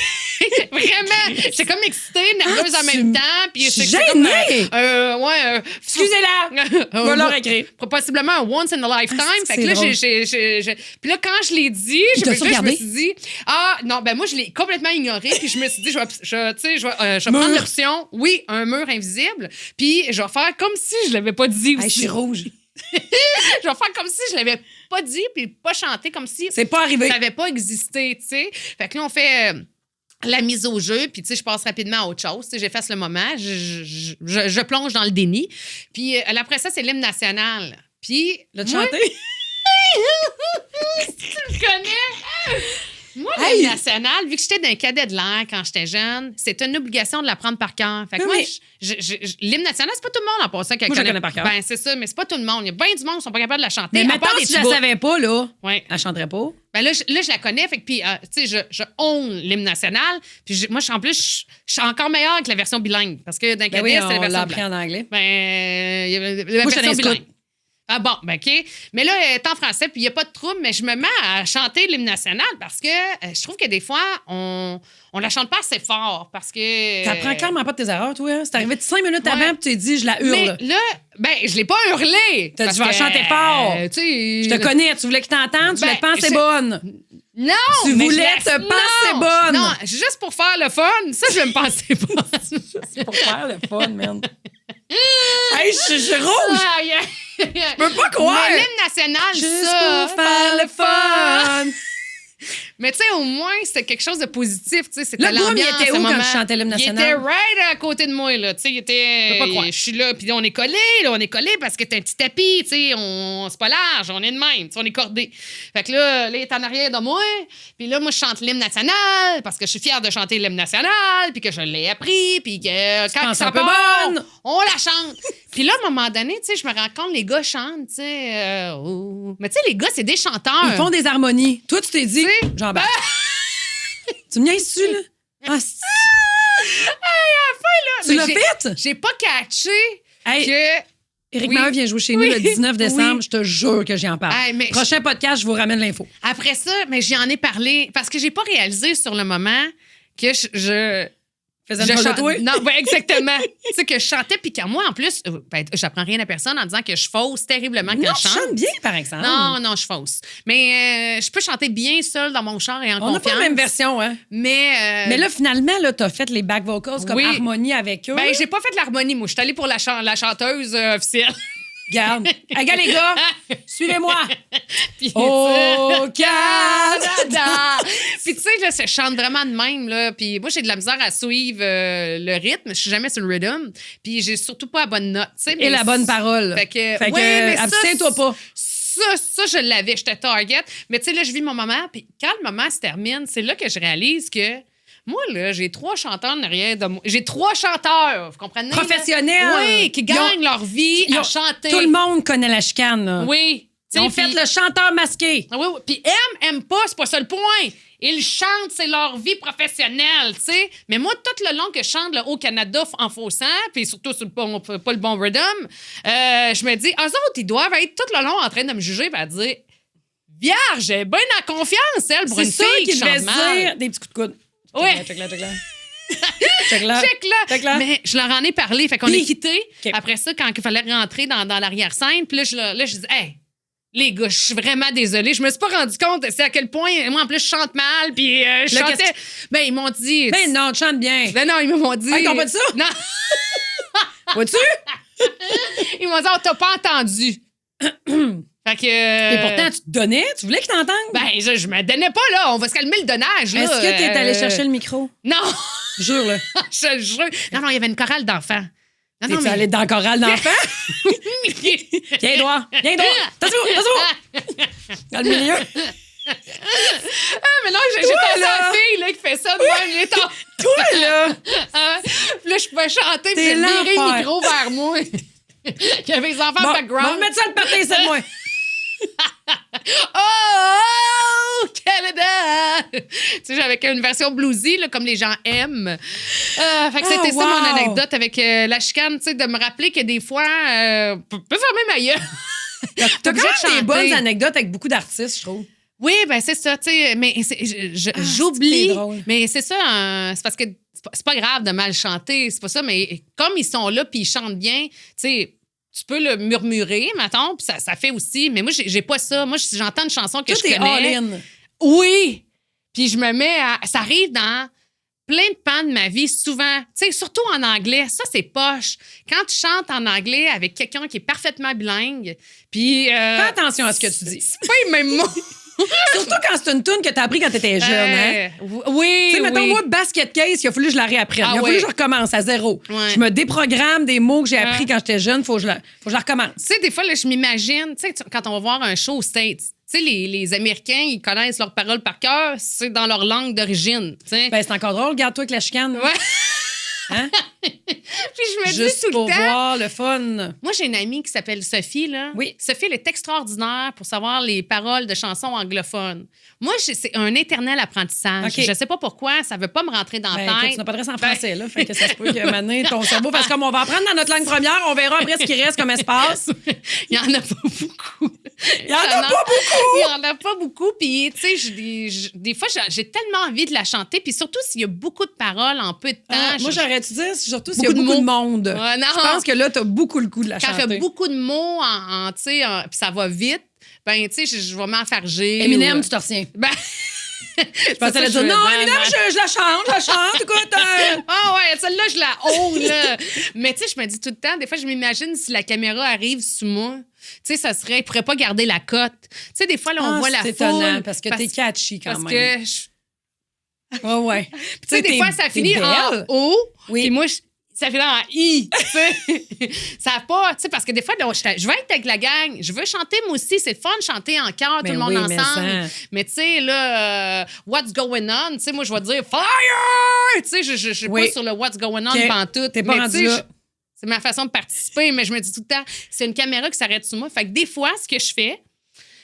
Speaker 1: vraiment. J'étais comme excitée, nerveuse en même temps. Puis c'est
Speaker 2: gênée.
Speaker 1: comme,
Speaker 2: Excusez-la. Va leur écrire.
Speaker 1: Possiblement un once in a lifetime. Fait que là,
Speaker 2: drôle.
Speaker 1: puis là, quand je l'ai dit, je
Speaker 2: t'as-tu
Speaker 1: me
Speaker 2: regardé?
Speaker 1: suis dit, non, ben moi, je l'ai complètement ignoré. Puis je me suis dit, je vais prendre l'option, oui, un mur invisible. Puis je vais faire comme si je l'avais pas dit aussi.
Speaker 2: Je suis rouge.
Speaker 1: Je vais faire comme si je l'avais pas dit, puis pas chanté comme si
Speaker 2: C'est pas arrivé.
Speaker 1: ça avait pas existé, tu sais. Fait que là, on fait la mise au jeu, puis tu sais, je passe rapidement à autre chose. Tu sais, j'efface le moment, je plonge dans le déni. Puis après ça, c'est l'hymne national. Puis...
Speaker 2: L'as-tu
Speaker 1: moi-
Speaker 2: chanté?
Speaker 1: Tu me connais? Moi, l'hymne national, vu que j'étais d'un cadet de l'air quand j'étais jeune, c'était une obligation de l'apprendre par cœur. Fait que moi, l'hymne national, c'est pas tout le monde en passant qui
Speaker 2: Moi, je la connais par cœur.
Speaker 1: Ben, c'est ça, mais c'est pas tout le monde. Il y a bien du monde qui sont pas capables de la chanter.
Speaker 2: Mais
Speaker 1: à
Speaker 2: maintenant,
Speaker 1: part des
Speaker 2: si je la
Speaker 1: petits bouts.
Speaker 2: savais pas, là,
Speaker 1: Ouais.
Speaker 2: elle chanterait pas.
Speaker 1: Ben là, je la connais, fait que puis, tu sais, je own l'hymne national. Puis moi, en plus, je suis encore meilleure avec la version bilingue. Parce que d'un
Speaker 2: Ben
Speaker 1: cadet,
Speaker 2: oui,
Speaker 1: c'était la
Speaker 2: on
Speaker 1: version
Speaker 2: l'a appris
Speaker 1: bilingue.
Speaker 2: en anglais.
Speaker 1: Ben, il y avait la
Speaker 2: Moi, je
Speaker 1: version
Speaker 2: t'en
Speaker 1: bilingue.
Speaker 2: écoute.
Speaker 1: Ah bon, ben OK. Mais là, elle est en français, puis il n'y a pas de trouble, mais je me mets à chanter l'hymne national parce que je trouve que des fois, on la chante pas assez fort parce que...
Speaker 2: T'apprends clairement pas de tes erreurs, toi. Hein? C'est arrivé 5 minutes
Speaker 1: Ouais.
Speaker 2: avant, puis tu t'es dit, je la hurle.
Speaker 1: Mais là, ben, je l'ai pas hurlé.
Speaker 2: T'as dit,
Speaker 1: parce
Speaker 2: je vais
Speaker 1: que,
Speaker 2: chanter fort.
Speaker 1: tu sais,
Speaker 2: Je te connais, tu voulais que t'entendes, tu
Speaker 1: Ben,
Speaker 2: voulais penser
Speaker 1: c'est-
Speaker 2: bonne.
Speaker 1: Non!
Speaker 2: Tu
Speaker 1: mais
Speaker 2: voulais
Speaker 1: je laisse-
Speaker 2: te penser
Speaker 1: Non!
Speaker 2: bonne.
Speaker 1: Non, juste pour faire le fun, ça, je vais me penser bonne.
Speaker 2: C'est pour faire le fun, man. Hey, je suis rouge!
Speaker 1: Je
Speaker 2: peux pas croire.
Speaker 1: Mais l'hymne national,
Speaker 2: Juste
Speaker 1: ça,
Speaker 2: pour faire le fun.
Speaker 1: Mais tu sais, au moins, c'était quelque chose de positif. Tu sais, c'était
Speaker 2: Le boom, il
Speaker 1: l'ambiance,
Speaker 2: était
Speaker 1: ce
Speaker 2: où quand
Speaker 1: moment.
Speaker 2: tu chantais l'hymne national?
Speaker 1: Il était right à côté de moi, là. Tu sais, il était...
Speaker 2: Je peux pas croire.
Speaker 1: Je suis là, puis là, on est collés, parce que t'es un petit tapis, tu sais, c'est pas large, on est de même, tu sais, on est cordés. Fait que là, il est en arrière de moi, puis là, moi, je chante l'hymne national, parce que je suis fière de chanter l'hymne national, puis que je l'ai appris, puis que quand
Speaker 2: penses
Speaker 1: ça
Speaker 2: un peu
Speaker 1: part,
Speaker 2: bonne.
Speaker 1: on la chante. Puis là, à un moment donné, tu sais, je me rends compte, les gars chantent, tu sais, oh. Mais tu sais, les gars, c'est des chanteurs.
Speaker 2: Ils font des harmonies. Toi, tu t'es dit,
Speaker 1: Tu sais?
Speaker 2: j'embarque. Tu me niaises-tu, là? Ah, c'est- tu
Speaker 1: Mais
Speaker 2: l'as fait?
Speaker 1: J'ai pas catché
Speaker 2: Hey,
Speaker 1: que...
Speaker 2: Éric
Speaker 1: Oui.
Speaker 2: Maheu vient jouer chez nous
Speaker 1: Oui.
Speaker 2: le 19 décembre.
Speaker 1: Oui.
Speaker 2: Je te jure que j'y en parle.
Speaker 1: Hey, mais
Speaker 2: Prochain podcast, je vous ramène l'info.
Speaker 1: Après ça, mais j'y en ai parlé parce que j'ai pas réalisé sur le moment que je
Speaker 2: Faisais une
Speaker 1: chante-
Speaker 2: de toi?
Speaker 1: Non, ben exactement. Tu sais que je chantais puis qu'à moi en plus, ben, j'apprends rien à personne en disant que je fausse terriblement quand
Speaker 2: Non,
Speaker 1: je
Speaker 2: tu
Speaker 1: chante.
Speaker 2: chantes bien, par exemple.
Speaker 1: Non, je fausse. Mais je peux chanter bien seule dans mon char et en
Speaker 2: On n'a
Speaker 1: confiance.
Speaker 2: pas la même version, hein?
Speaker 1: Mais
Speaker 2: là, finalement, là, t'as fait les back vocals comme
Speaker 1: oui.
Speaker 2: harmonie avec eux.
Speaker 1: ben j'ai pas fait l'harmonie, moi. Je suis allée pour la chanteuse officielle.
Speaker 2: Regarde. Hey, gars, les gars, suivez-moi.
Speaker 1: Puis,
Speaker 2: Au Canada.
Speaker 1: Puis tu sais, là, je chante vraiment de même, là. Puis moi, j'ai de la misère à suivre le rythme. Je suis jamais sur le rhythm. Puis j'ai surtout pas la bonne note, tu sais.
Speaker 2: Et la bonne parole.
Speaker 1: Fait que,
Speaker 2: Fait que,
Speaker 1: ouais, mais
Speaker 2: abstiens-toi pas.
Speaker 1: Ça, je l'avais. J'étais target. Mais tu sais, là, je vis mon moment. Puis quand le moment se termine, c'est là que je réalise que moi, là, j'ai 3 chanteurs derrière de moi. J'ai 3 chanteurs, vous comprenez? là?
Speaker 2: Professionnels.
Speaker 1: Oui, qui gagnent leur vie
Speaker 2: ils
Speaker 1: à
Speaker 2: ont-
Speaker 1: chanter.
Speaker 2: Tout le monde connaît la chicane, là.
Speaker 1: Oui.
Speaker 2: Ils ont fait le chanteur masqué.
Speaker 1: Ah oui, oui. Puis aime pas, c'est pas ça le point. Ils chantent, c'est leur vie professionnelle, tu sais. Mais moi, tout le long que je chante le Haut-Canada en faussant, puis surtout sur pas le bon rhythm, je me dis, eux autres, ils doivent être tout le long en train de me juger et à dire, vierge, elle est bien en confiance, elle, pour
Speaker 2: C'est
Speaker 1: une
Speaker 2: ça
Speaker 1: fille
Speaker 2: qu'ils
Speaker 1: qui
Speaker 2: devaient
Speaker 1: chante
Speaker 2: se
Speaker 1: mal.
Speaker 2: dire. Des petits coups de coude.
Speaker 1: Ouais.
Speaker 2: Check là. Check là.
Speaker 1: Check là. Mais je leur en ai parlé. Fait qu'on
Speaker 2: Puis-
Speaker 1: est quittés.
Speaker 2: OK.
Speaker 1: Après ça, quand il fallait rentrer dans l'arrière-scène, puis là, je dis, hey, les gars, je suis vraiment désolée. Je me suis pas rendu compte, c'est à quel point, moi, en plus, je chante mal, puis je
Speaker 2: Là,
Speaker 1: chantais. Ben, ils m'ont dit.
Speaker 2: Ben non, tu chantes bien.
Speaker 1: Ben non, ils m'ont dit.
Speaker 2: Ah, ils t'ont pas dit ça?
Speaker 1: Non.
Speaker 2: Vois-tu?
Speaker 1: Ils m'ont dit, oh, t'as pas entendu. Fait que.
Speaker 2: Et pourtant, tu te donnais. Tu voulais qu'ils t'entendent.
Speaker 1: Ben, je me donnais pas, là. On va se calmer le donnage, là.
Speaker 2: Est-ce que t'es allé chercher le micro?
Speaker 1: Non.
Speaker 2: Jure, là.
Speaker 1: Je jure. Non, il y avait une chorale d'enfants. Non,
Speaker 2: T'es-tu allé dans le choral d'enfants? Viens droit. Viens droit. T'as-tu dans le milieu.
Speaker 1: Mais non, j'ai
Speaker 2: Toi,
Speaker 1: pensé à
Speaker 2: là.
Speaker 1: la fille là, qui fait ça de même. Il est en-
Speaker 2: Toi, là.
Speaker 1: Puis là, je pouvais chanter, puis
Speaker 2: T'es
Speaker 1: j'ai viré
Speaker 2: l'enfer.
Speaker 1: le micro vers moi. Il y avait les enfants
Speaker 2: Bon,
Speaker 1: en
Speaker 2: on va
Speaker 1: background.
Speaker 2: mettre ça le party, c'est de moi.
Speaker 1: Oh, Canada! Tu sais, j'avais une version bluesy, là, comme les gens aiment. Fait que c'était ça,
Speaker 2: wow.
Speaker 1: mon anecdote avec la chicane, tu sais, de me rappeler que des fois, peut fermer ma gueule.
Speaker 2: T'as quand
Speaker 1: obligée de
Speaker 2: même des
Speaker 1: chanter.
Speaker 2: bonnes anecdotes avec beaucoup d'artistes, je trouve.
Speaker 1: Oui, ben c'est ça, tu sais, mais j'oublie.
Speaker 2: c'est drôle.
Speaker 1: Mais c'est ça, c'est parce que c'est pas grave de mal chanter, c'est pas ça, mais comme ils sont là puis ils chantent bien, tu sais, tu peux le murmurer, mettons, puis ça fait aussi. Mais moi, j'ai pas ça. Moi, si j'entends une chanson que
Speaker 2: Tout
Speaker 1: je
Speaker 2: est
Speaker 1: connais.
Speaker 2: all-in.
Speaker 1: Oui! Puis je me mets à. Ça arrive dans plein de pans de ma vie, souvent. Tu sais, surtout en anglais. Ça, c'est poche. Quand tu chantes en anglais avec quelqu'un qui est parfaitement bilingue, puis.
Speaker 2: Fais attention à ce que tu dis.
Speaker 1: C'est pas les mêmes mots.
Speaker 2: Surtout quand c'est une toune que t'as appris quand t'étais jeune, hein?
Speaker 1: Oui.
Speaker 2: Tu sais, mettons,
Speaker 1: oui.
Speaker 2: moi, basket case, il a fallu que je la réapprenne.
Speaker 1: Ah
Speaker 2: il a fallu
Speaker 1: oui.
Speaker 2: que je recommence à zéro.
Speaker 1: Ouais.
Speaker 2: Je me déprogramme des mots que j'ai appris quand j'étais jeune. Faut que je la recommence.
Speaker 1: Tu sais, des fois, là, je m'imagine, tu sais, quand on va voir un show aux States, tu sais, les Américains, ils connaissent leurs paroles par cœur, c'est dans leur langue d'origine, tu sais.
Speaker 2: Ben, c'est encore drôle. Regarde-toi avec la chicane.
Speaker 1: Ouais.
Speaker 2: Hein?
Speaker 1: Puis je me
Speaker 2: Juste
Speaker 1: dis tout
Speaker 2: pour
Speaker 1: le temps.
Speaker 2: voir le fun.
Speaker 1: Moi, j'ai une amie qui s'appelle Sophie, là.
Speaker 2: Oui.
Speaker 1: Sophie, elle est extraordinaire pour savoir les paroles de chansons anglophones. Moi, c'est un éternel apprentissage.
Speaker 2: OK.
Speaker 1: Je sais pas pourquoi, ça veut pas me rentrer dans
Speaker 2: Ben,
Speaker 1: la
Speaker 2: écoute,
Speaker 1: tête.
Speaker 2: tu n'as pas de reste en français, là. Fait que ça se peut que maintenant, ton cerveau fasse comme on va apprendre dans notre langue première, on verra après ce qui reste comme espace.
Speaker 1: Il y en a pas beaucoup.
Speaker 2: Il y en a pas beaucoup!
Speaker 1: Il y en a pas beaucoup. Puis, tu sais, des fois, j'ai tellement envie de la chanter. Puis surtout, s'il y a beaucoup de paroles en peu de temps.
Speaker 2: Ah, moi, j'aurais dû dire, surtout s'il y a
Speaker 1: Beaucoup de
Speaker 2: beaucoup de
Speaker 1: mots.
Speaker 2: monde.
Speaker 1: Ouais, non.
Speaker 2: Je pense que là, t'as beaucoup le coup de la
Speaker 1: Quand il y
Speaker 2: chanter.
Speaker 1: a beaucoup de mots, tu sais, puis ça va vite, ben, tu sais, je vais m'enfarger.
Speaker 2: Eminem,
Speaker 1: ou,
Speaker 2: tu te retiens.
Speaker 1: Ben,
Speaker 2: Je pensais à dire, non, Eminem, je la chante, écoute.
Speaker 1: Ah ouais, celle-là, je la honte, là. Mais tu sais, je me dis tout le temps, des fois, je m'imagine si la caméra arrive sous moi. Tu sais, ça serait, il pourrait pas garder la cote. Tu sais, des fois, là, on voit la foule.
Speaker 2: C'est étonnant, parce que t'es catchy quand
Speaker 1: parce
Speaker 2: même.
Speaker 1: que, tu
Speaker 2: Ouais, ouais.
Speaker 1: sais, des fois, ça finit en O,
Speaker 2: Oui.
Speaker 1: puis moi, ça finit en I, tu sais. Ça a pas, tu sais, parce que des fois, là, je veux être avec la gang, je veux chanter, moi aussi, c'est fun de chanter en chœur, tout
Speaker 2: Ben
Speaker 1: le monde
Speaker 2: oui, mais
Speaker 1: ensemble.
Speaker 2: ça.
Speaker 1: Mais tu sais, là, What's Going On, tu sais, moi, je vais dire Fire! Tu sais, je suis
Speaker 2: Oui.
Speaker 1: pas sur le What's Going On
Speaker 2: OK.
Speaker 1: pantoute.
Speaker 2: T'es pas
Speaker 1: Mais
Speaker 2: rendu
Speaker 1: tu sais,
Speaker 2: là.
Speaker 1: c'est ma façon de participer, mais je me dis tout le temps, c'est une caméra qui s'arrête sur moi. Fait que des fois, ce que je fais,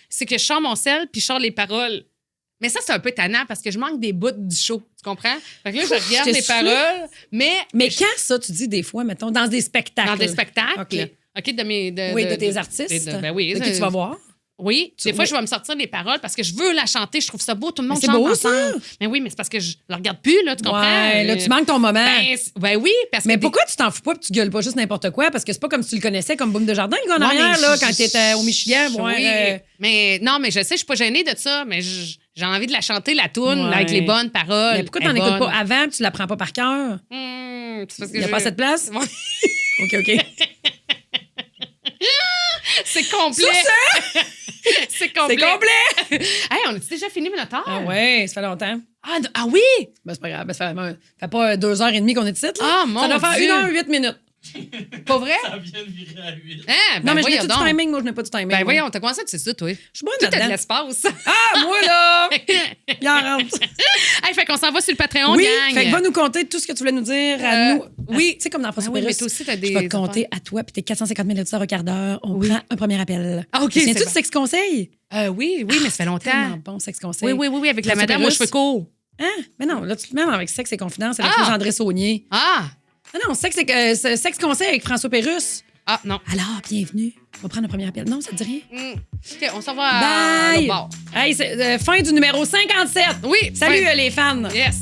Speaker 1: c'est que je sors mon sel puis je sors les paroles. Mais ça, c'est un peu tannant parce que je manque des bouts du show. Tu comprends? Fait que là, je regarde
Speaker 2: t'ai
Speaker 1: les
Speaker 2: soufflé.
Speaker 1: paroles, mais
Speaker 2: Quand ça, tu dis des fois, mettons, dans des spectacles?
Speaker 1: dans des spectacles.
Speaker 2: OK.
Speaker 1: OK, de mes.
Speaker 2: Oui, de tes artistes.
Speaker 1: ben oui.
Speaker 2: De qui tu vas voir?
Speaker 1: Oui. Des fois,
Speaker 2: oui.
Speaker 1: je vais me sortir les paroles parce que je veux la chanter. Je trouve ça beau. Tout le monde
Speaker 2: c'est
Speaker 1: chante
Speaker 2: beau, ça.
Speaker 1: ensemble. Mais oui, mais c'est parce que je la regarde plus, là. Tu comprends?
Speaker 2: Ouais, là, tu manques ton moment.
Speaker 1: Ben oui, parce
Speaker 2: Mais
Speaker 1: que.
Speaker 2: pourquoi tu t'en fous pas et tu gueules pas juste n'importe quoi? Parce que c'est pas comme si tu le connaissais comme Boom de Jardin, le gars en arrière, là, quand t'étais au Michigan.
Speaker 1: Oui. Mais non, mais je sais, je suis pas gênée de ça, mais j'ai envie de la chanter, la toune,
Speaker 2: Ouais.
Speaker 1: avec les bonnes paroles.
Speaker 2: Mais pourquoi t'en écoutes pas avant et tu la prends pas par cœur?
Speaker 1: C'est parce que
Speaker 2: Il y a pas assez de place?
Speaker 1: Ouais.
Speaker 2: OK.
Speaker 1: C'est complet. C'est complet.
Speaker 2: C'est complet!
Speaker 1: Hey, on a déjà fini notre heure?
Speaker 2: Ah ouais, ça fait longtemps.
Speaker 1: Ah oui?
Speaker 2: Ben, c'est pas grave. Ben, ça fait pas 2h30 qu'on est ici, là.
Speaker 1: Ah, mon
Speaker 2: Ça doit faire
Speaker 1: Dieu.
Speaker 2: 1h08 minutes.
Speaker 1: Pas vrai?
Speaker 3: Ça vient de virer à 8.
Speaker 1: Hein? Ben
Speaker 2: Non, mais je
Speaker 1: voyons
Speaker 2: n'ai pas
Speaker 1: donc.
Speaker 2: du timing. Moi, je n'ai pas du timing.
Speaker 1: Ben
Speaker 2: moi.
Speaker 1: voyons, t'as commencé, tu sais ça, toi.
Speaker 2: Je suis bonne
Speaker 1: Tout a de
Speaker 2: là-dedans.
Speaker 1: l'espace.
Speaker 2: Ah, moi, là! Il en rentre.
Speaker 1: Hey, fait qu'on s'en va sur le Patreon,
Speaker 2: Oui,
Speaker 1: gang.
Speaker 2: fait que va nous compter tout ce que tu voulais nous dire à nous.
Speaker 1: oui.
Speaker 2: Tu sais, comme dans François
Speaker 1: Ah oui, mais
Speaker 2: Pérusse,
Speaker 1: toi aussi, t'as des
Speaker 2: je vais te compter
Speaker 1: affaires.
Speaker 2: à toi puis tes 450 000 auditeurs au quart d'heure. On prend un premier appel.
Speaker 1: Ah, OK,
Speaker 2: Tu
Speaker 1: c'est
Speaker 2: tout
Speaker 1: bon.
Speaker 2: sexe conseil?
Speaker 1: Oui, mais ça fait
Speaker 2: Tellement
Speaker 1: longtemps.
Speaker 2: bon, sexe conseil.
Speaker 1: Oui, avec la
Speaker 2: François
Speaker 1: madame aux
Speaker 2: Pérusse.
Speaker 1: cheveux courts.
Speaker 2: Hein? Mais non, là, tu te mets avec Sexe et Confidence avec
Speaker 1: Ah!
Speaker 2: André Saunier.
Speaker 1: Ah!
Speaker 2: Non, Sexe conseil avec François Pérusse.
Speaker 1: Ah, non.
Speaker 2: Alors, bienvenue. On va prendre un premier appel. Non, ça te dit rien?
Speaker 1: OK, on s'en va à
Speaker 2: Bye!
Speaker 1: l'autre bord.
Speaker 2: Hey, c'est fin du numéro 57.
Speaker 1: Oui,
Speaker 2: Salut
Speaker 1: fin.
Speaker 2: les fans.
Speaker 1: Yes.